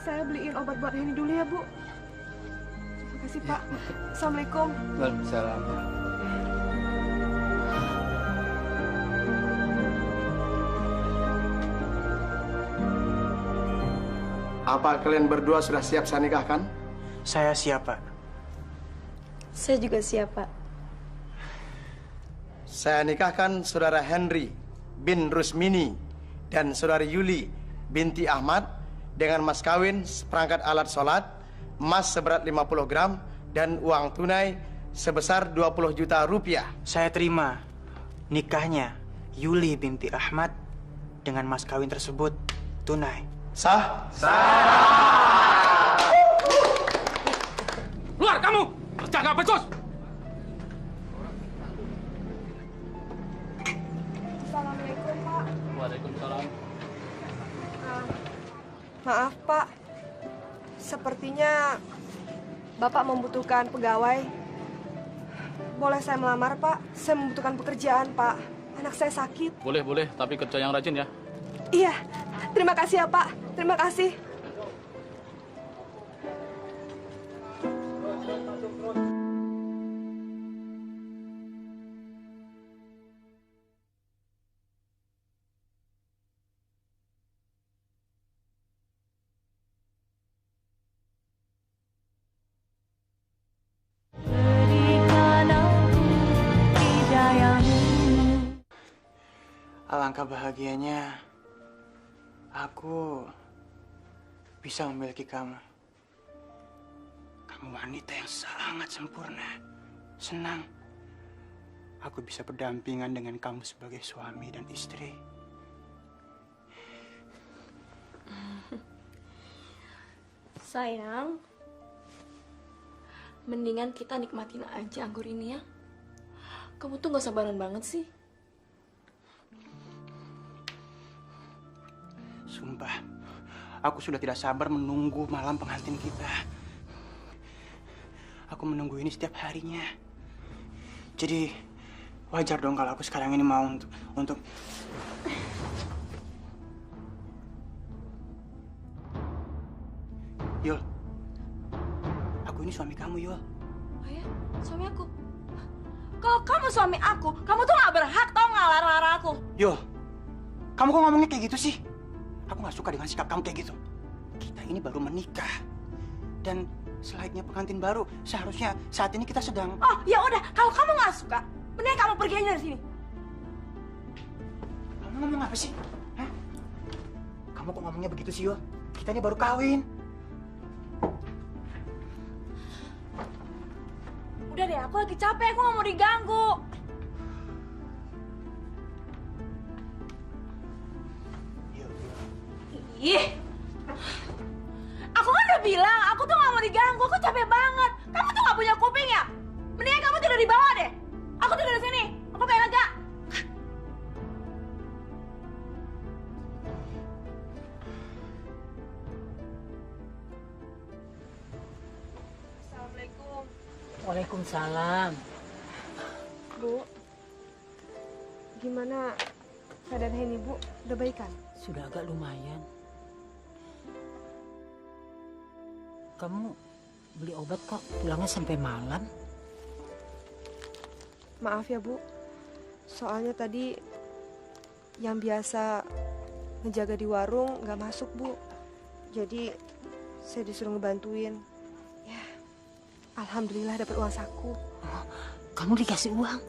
saya beliin obat buat Henny dulu ya, Bu. Terima kasih, Pak. Assalamualaikum. Waalaikumsalam. Apa kalian berdua sudah siap saya nikahkan? Saya siap, Pak. Saya juga siap, Pak. Saya nikahkan saudara Henry bin Rusmini dan saudari Yuli binti Ahmad dengan mas kawin seperangkat alat sholat, emas seberat 50 gram, dan uang tunai sebesar 20 juta rupiah. Saya terima nikahnya Yuli binti Ahmad dengan mas kawin tersebut tunai. Sah? Keluar kamu! Kerja nggak becus! Assalamualaikum, Pak. Waalaikumsalam. Maaf, Pak. Sepertinya Bapak membutuhkan pegawai. Boleh saya melamar, Pak? Saya membutuhkan pekerjaan, Pak. Anak saya sakit. Boleh, tapi kerja yang rajin ya. Iya. Terima kasih ya, Pak. Terima kasih. Alangkah bahagianya aku bisa memiliki kamu. Kamu wanita yang sangat sempurna. Senang aku bisa berdampingan dengan kamu sebagai suami dan istri. Sayang, mendingan kita nikmatin aja anggur ini ya. Kamu tuh gak sabaran banget sih. Sumpah, aku sudah tidak sabar menunggu malam pengantin kita. Aku menunggu ini setiap harinya. Jadi wajar dong kalau aku sekarang ini mau untuk Yul, aku ini suami kamu, Yul. Oh ya, suami aku. Kalau kamu suami aku, kamu tuh gak berhak tau gak larang-larang aku. Yul, kamu kok ngomongnya kayak gitu sih? Aku gak suka dengan sikap kamu kayak gitu. Kita ini baru menikah. Dan selayaknya pengantin baru, seharusnya saat ini kita sedang... Oh, ya udah, kalau kamu gak suka, mending kamu pergi aja dari sini. Kamu ngomong apa sih? Hah? Kamu kok ngomongnya begitu sih, Yul? Kita ini baru kawin. Udah deh, aku lagi capek, aku gak mau diganggu. Ih, aku kan udah bilang, aku tuh gak mau diganggu, aku capek banget. Kamu tuh gak punya kuping ya? Mendingan kamu tidur di bawah deh. Aku tidur di sini, aku pengen lega. Assalamualaikum. Waalaikumsalam. Bu, gimana keadaan Henny, Bu? Udah baikan? Sudah agak lumayan. Kamu beli obat kok pulangnya sampai malam? Maaf ya, Bu. Soalnya tadi yang biasa ngejaga di warung nggak masuk, Bu. Jadi saya disuruh ngebantuin. Ya, alhamdulillah dapat uang saku. Oh, kamu dikasih uang?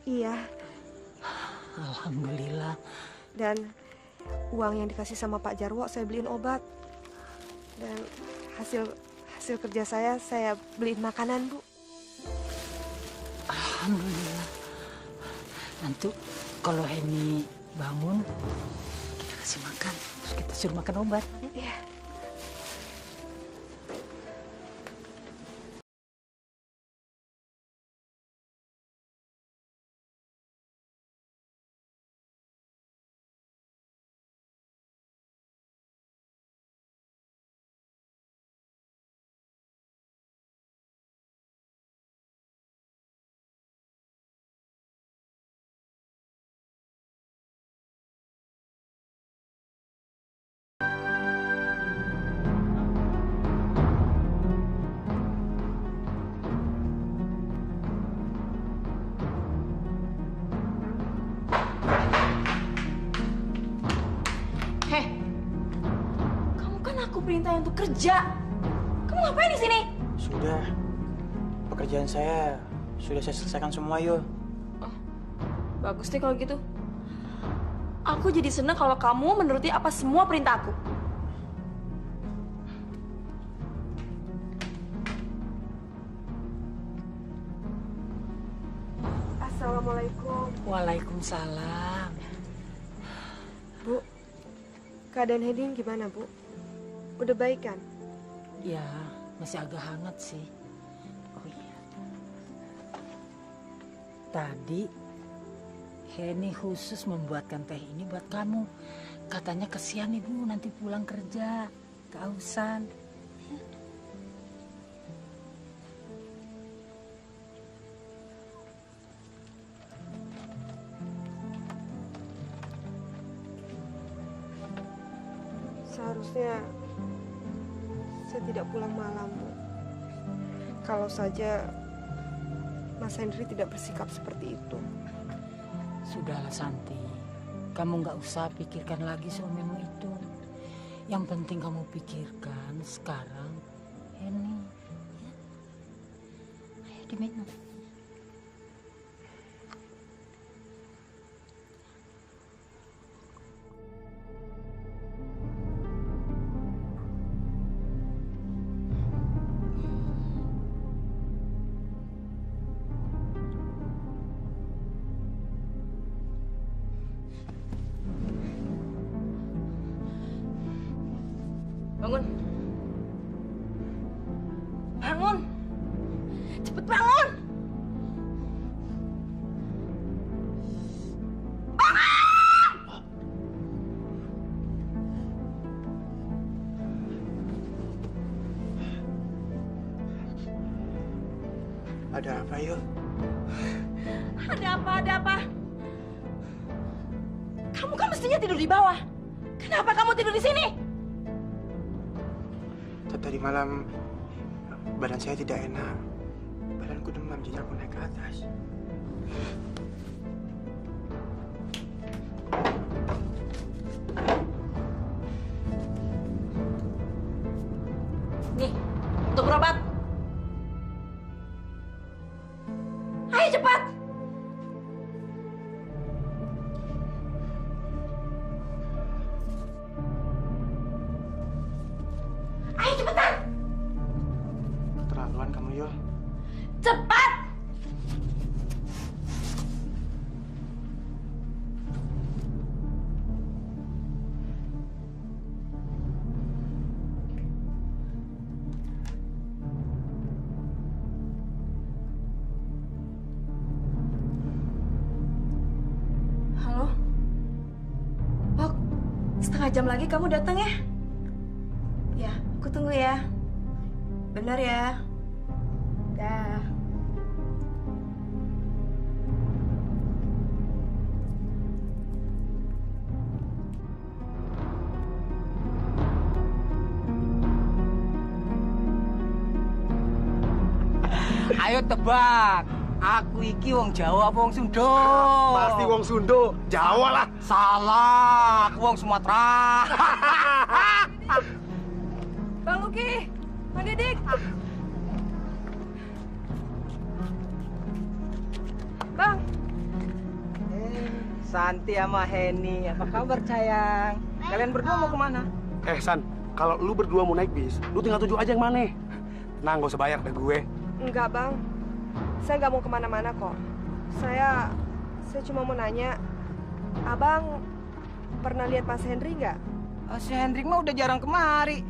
Iya. Alhamdulillah. Dan uang yang dikasih sama Pak Jarwo saya beliin obat. Dan hasil kerja saya beliin makanan, Bu. Alhamdulillah. Nanti kalau Henny bangun, kita kasih makan. Terus kita suruh makan obat. Iya. Perintah untuk kerja. Kamu ngapain di sini? Sudah. Pekerjaan saya sudah saya selesaikan semua, Yul. Oh, bagus deh kalau gitu. Aku jadi seneng kalau kamu menuruti apa semua perintah aku. Assalamualaikum. Waalaikumsalam. Bu, keadaan Henny gimana, Bu? Udah baik kan? Ya, masih agak hangat sih. Oh iya. Tadi Henny khusus membuatkan teh ini buat kamu. Katanya kesian ibu nanti pulang kerja, kehausan. Seharusnya saya tidak pulang malam, Bu. Kalau saja Mas Henry tidak bersikap seperti itu. Sudahlah Santi, kamu nggak usah pikirkan lagi suamimu itu. Yang penting kamu pikirkan sekarang Henny. Ayo diminum. bangun. Cepet bangun. Ada apa, Yul? Ada apa? Kamu kan mestinya tidur di bawah. Kenapa kamu tidur di sini? Tadi malam badan saya tidak enak. Badanku demam, jadi aku naik ke atas. Nih, untuk berobat. Ayo cepat. Ayo cepetan. Keterlaluan kamu, Yul. Cepat. Halo? Bok, setengah jam lagi kamu datang ya? Ya, aku tunggu ya. Benar ya? Dah. Ayo tebak. Aku iki wong Jawa apa wong Sunda? Pasti wong Sunda. Jawa lah. Salah, aku wong Sumatera. Bang Luki, Bang Didik. Bang. Santi sama Heni, apa kabar sayang? Kalian berdua mau kemana? San, kalau lu berdua mau naik bis, lu tinggal tuju aja yang mana. Tenang, gak usah bayar deh gue. Enggak, Bang. Saya nggak mau kemana-mana kok. Saya cuma mau nanya, Abang pernah lihat Mas Henry nggak? Si Hendrik mah udah jarang kemari.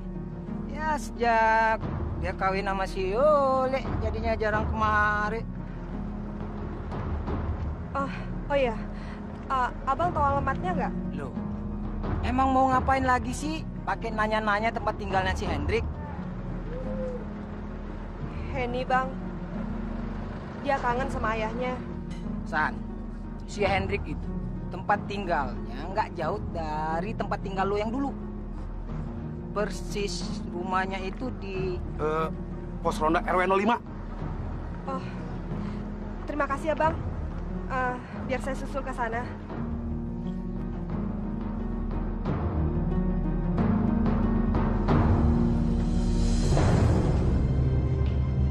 Ya sejak dia kawin sama si Yule, jadinya jarang kemari. Oh iya, Abang tahu alamatnya nggak? Loh, emang mau ngapain lagi sih? Pakai nanya-nanya tempat tinggalnya si Hendrik? Henny, Bang. Dia kangen sama ayahnya. San, si Hendrik itu tempat tinggalnya nggak jauh dari tempat tinggal lo yang dulu. Persis rumahnya itu di... Pos Ronda RW 05. Oh, terima kasih ya, Bang. Biar saya susul ke sana.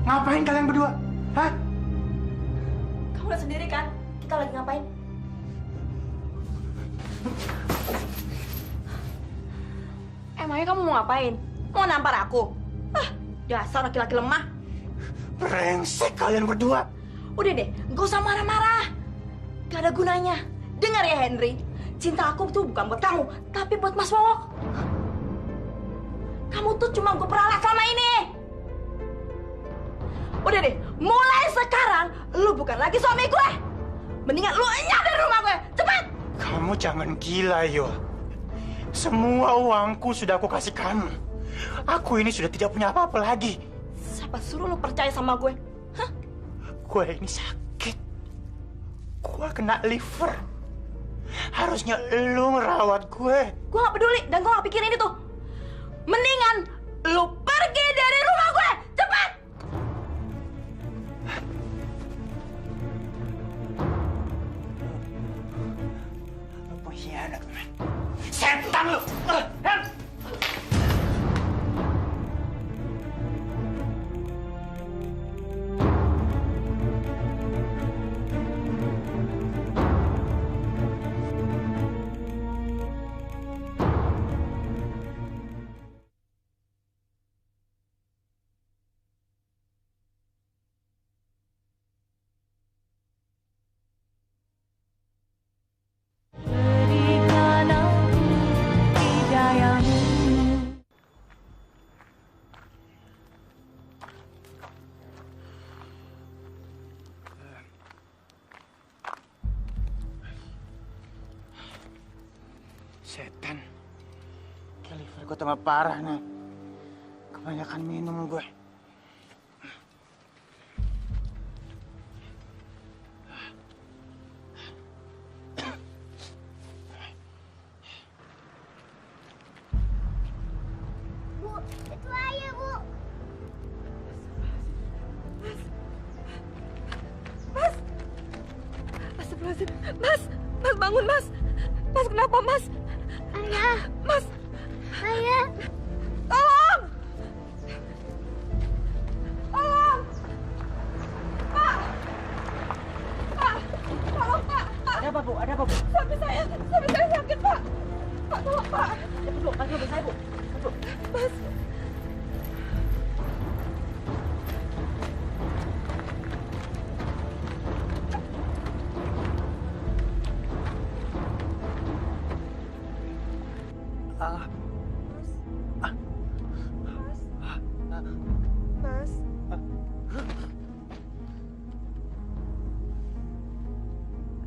Ngapain kalian berdua? Hah? Kamu lihat sendiri kan? Kita lagi ngapain? Emangnya kamu mau ngapain? Mau nampar aku? Dasar laki-laki lemah. Brengsek kalian berdua. Udah deh, gak usah marah-marah. Gak ada gunanya. Dengar ya Henry, cinta aku tuh bukan buat kamu, tapi buat Mas Wowok. Kamu tuh cuma gue peralat selama ini. Udah deh, mulai sekarang lu bukan lagi suami gue. Mendingan lu enyah dari rumah gue, cepet. Kamu jangan gila, Yul. Semua uangku sudah aku kasih kamu. Aku ini sudah tidak punya apa-apa lagi. Siapa suruh lu percaya sama gue? Hah? Gue ini sakit. Gue kena liver. Harusnya lu merawat gue. Gue gak peduli dan gue gak pikirin itu. Mendingan lu pergi dari rumah gue, cepet. Pengkhianat, man. Setan lu! gue tambah parah nih. Kebanyakan minum gue. Bu, itu ayah, Bu. Mas! Astagfirullahaladzim. Mas! Mas bangun, Mas! Mas kenapa, Mas? Ayah. Mas! Ayah. Tolong! Tolong! Pak! Pak! Tolong, Pak! Pak! Ada apa, Bu? Ada apa, Bu? Suami saya sakit, Pak! Pak, tolong, Pak! Bu, kasih mobil saya, Bu. Bu. Mas! Mas.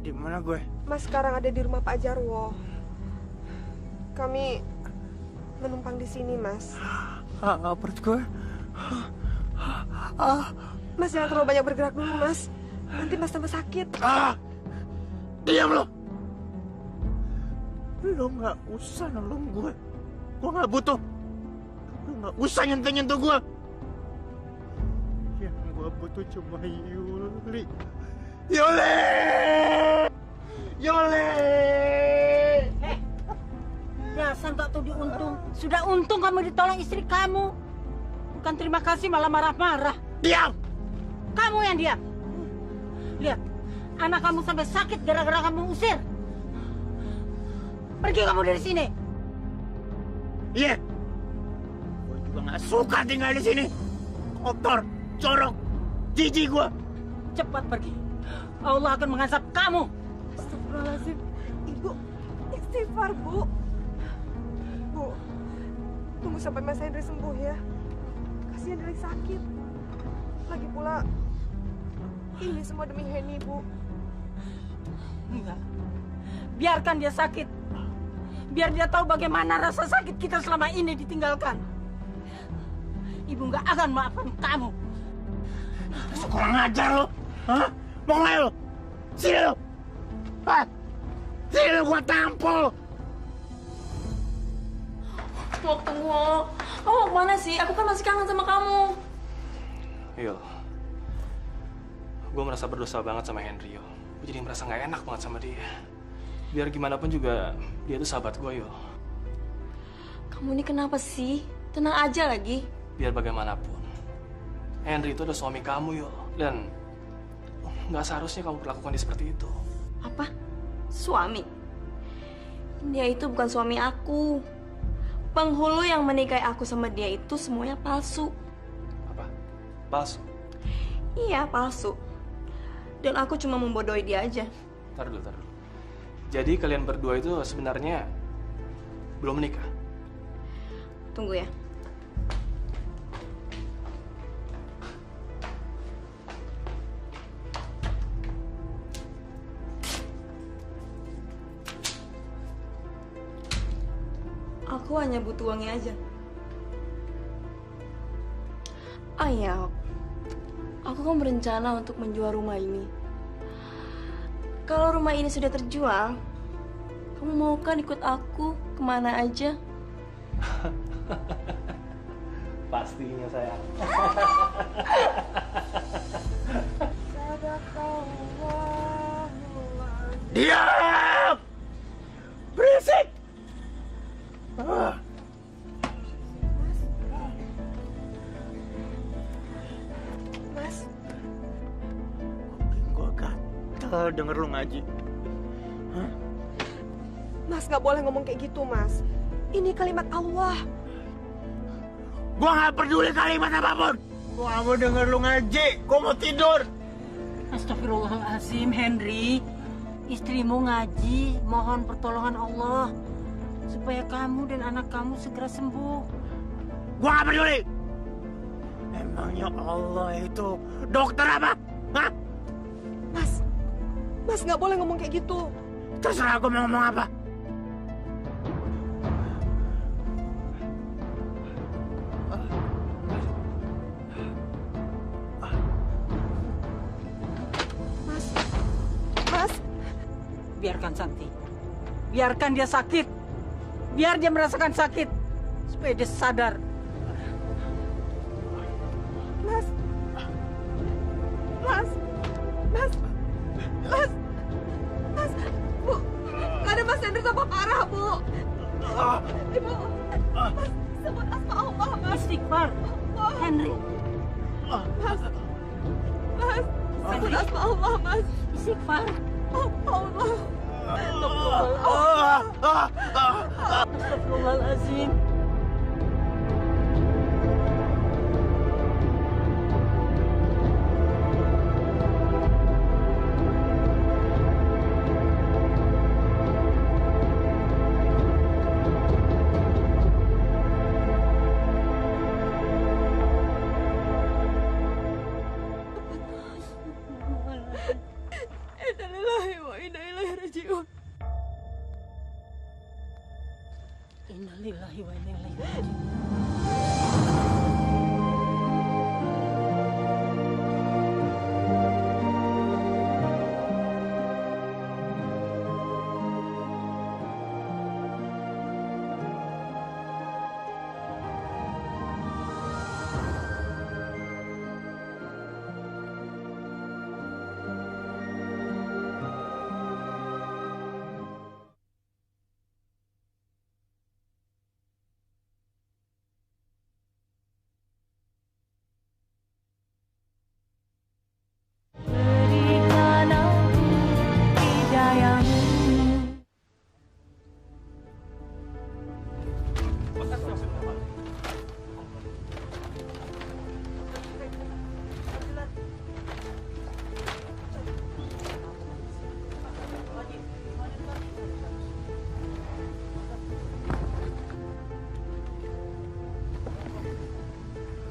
Di mana gue? Mas sekarang ada di rumah Pak Jarwo. Kami menumpang di sini, Mas. Perut gue. Mas jangan terlalu banyak bergerak dulu, Mas. Nanti Mas tambah sakit. Diam lo. Lo nggak usah nolong gue. Gue nggak butuh. Lo nggak usah nyentuh gue. Yang gue butuh cuma Yuli. Yuli! Yuli! Dasar tak tahu diuntung. Sudah untung kamu ditolong istri kamu. Bukan terima kasih malah marah-marah. Diam! Kamu yang diam. Lihat, anak kamu sampai sakit gara-gara kamu usir. Pergi kamu dari sini. Iya. Gue juga nggak suka tinggal di sini. Kotor, corok, jijik gue. Cepat pergi. Allah akan mengazab kamu. Astagfirullahaladzim. Ibu, istighfar, Bu. Bu, tunggu sampai Mas Henry sembuh ya. Kasihan dia lagi sakit. Lagi pula, ini semua demi Henny, Bu. Enggak. Biarkan dia sakit. Biar dia tahu bagaimana rasa sakit kita selama ini ditinggalkan. Ibu nggak akan maafkan kamu. Kurang ajar lo. Hah? Mau nggak lo? Sini lo. Hah? Sini lo gua tampol. Wok, tunggu, Wok. Kamu mau kemana sih? Aku kan masih kangen sama kamu. Yo, gue merasa berdosa banget sama Henry, yo. Gue jadi merasa nggak enak banget sama dia. Biar gimana pun juga, dia tuh sahabat gue, yo. Kamu ini kenapa sih? Tenang aja lagi. Biar bagaimanapun, Henry itu adalah suami kamu, yo. Dan nggak seharusnya kamu perlakukan dia seperti itu. Apa? Suami? Dia itu bukan suami aku. Penghulu yang menikahi aku sama dia itu semuanya palsu. Apa? Palsu? Iya, palsu. Dan aku cuma membodohi dia aja. Tar dulu. Jadi kalian berdua itu sebenarnya belum menikah? Tunggu ya. Aku hanya butuh uangnya aja. Ayah, aku kan berencana untuk menjual rumah ini. Kalau rumah ini sudah terjual, kamu mau kan ikut aku kemana aja? Pastinya sayang. Diam! Berisik! Mas. Gue gatel denger lu ngaji. Hah? Mas nggak boleh ngomong kayak gitu, Mas. Ini kalimat Allah. Gua nggak peduli kalimat apapun. Gua nggak mau denger lu ngaji. Gua mau tidur. Astagfirullahaladzim, Henry. Istrimu ngaji, mohon pertolongan Allah. Supaya kamu dan anak kamu segera sembuh. Gua nggak peduli. Emangnya Allah itu dokter apa? Hah? Mas nggak boleh ngomong kayak gitu. Terserah gua mau ngomong apa. Biarkan Santi. Biarkan dia sakit. Biar dia merasakan sakit. Supaya dia sadar. Mas. Mas. Mas. Mas. Mas. Bu. Gak ada Mas Hendri sama Farah, Bu. Ibu. Mas. Sebut asma Allah, Mas. Istighfar. Henry. Mas. Mas. Sebut asma Allah, Mas. Istighfar. Allah. Astagfirullahaladzim. Innalillahi wa inna ilaihi raji'un. Innalillahi wa inna ilaihi raji'un.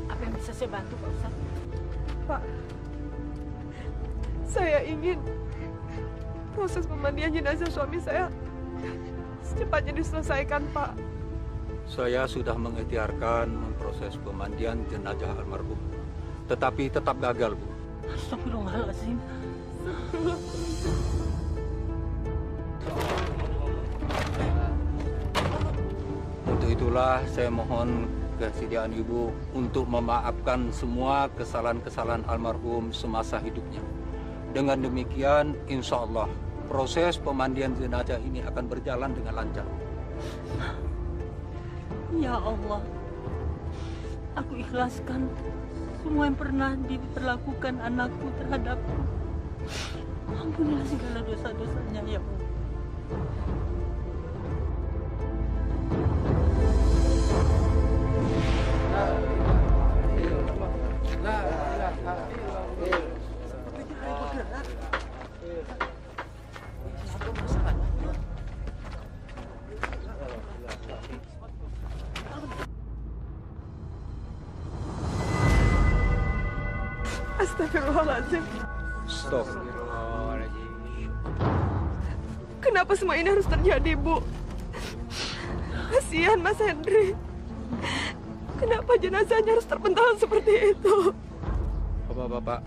Apa yang bisa saya bantu, Pak Ustaz? Pak, saya ingin proses pemandian jenazah suami saya secepatnya diselesaikan, Pak. Saya sudah mengikhtiarkan memproses pemandian jenazah almarhum, tetapi tetap gagal, Bu. Astagfirullahaladzim. Untuk itulah saya mohon kesediaan Ibu untuk memaafkan semua kesalahan-kesalahan almarhum semasa hidupnya. Dengan demikian, insya Allah proses pemandian jenazah ini akan berjalan dengan lancar. Ya Allah, aku ikhlaskan semua yang pernah diperlakukan anakku terhadapku. Ampunilah segala dosa-dosanya, ya Allah. Astagfirullahaladzim. Astagfirullahaladzim. Kenapa semua ini harus terjadi, Bu? Kasihan Mas Hendri. Kenapa jenazahnya harus terpental seperti itu? Bapak-bapak,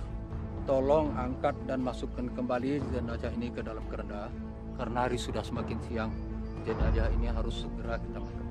tolong angkat dan masukkan kembali jenazah ini ke dalam keranda. Karena hari sudah semakin siang, jenazah ini harus segera kita masukkan.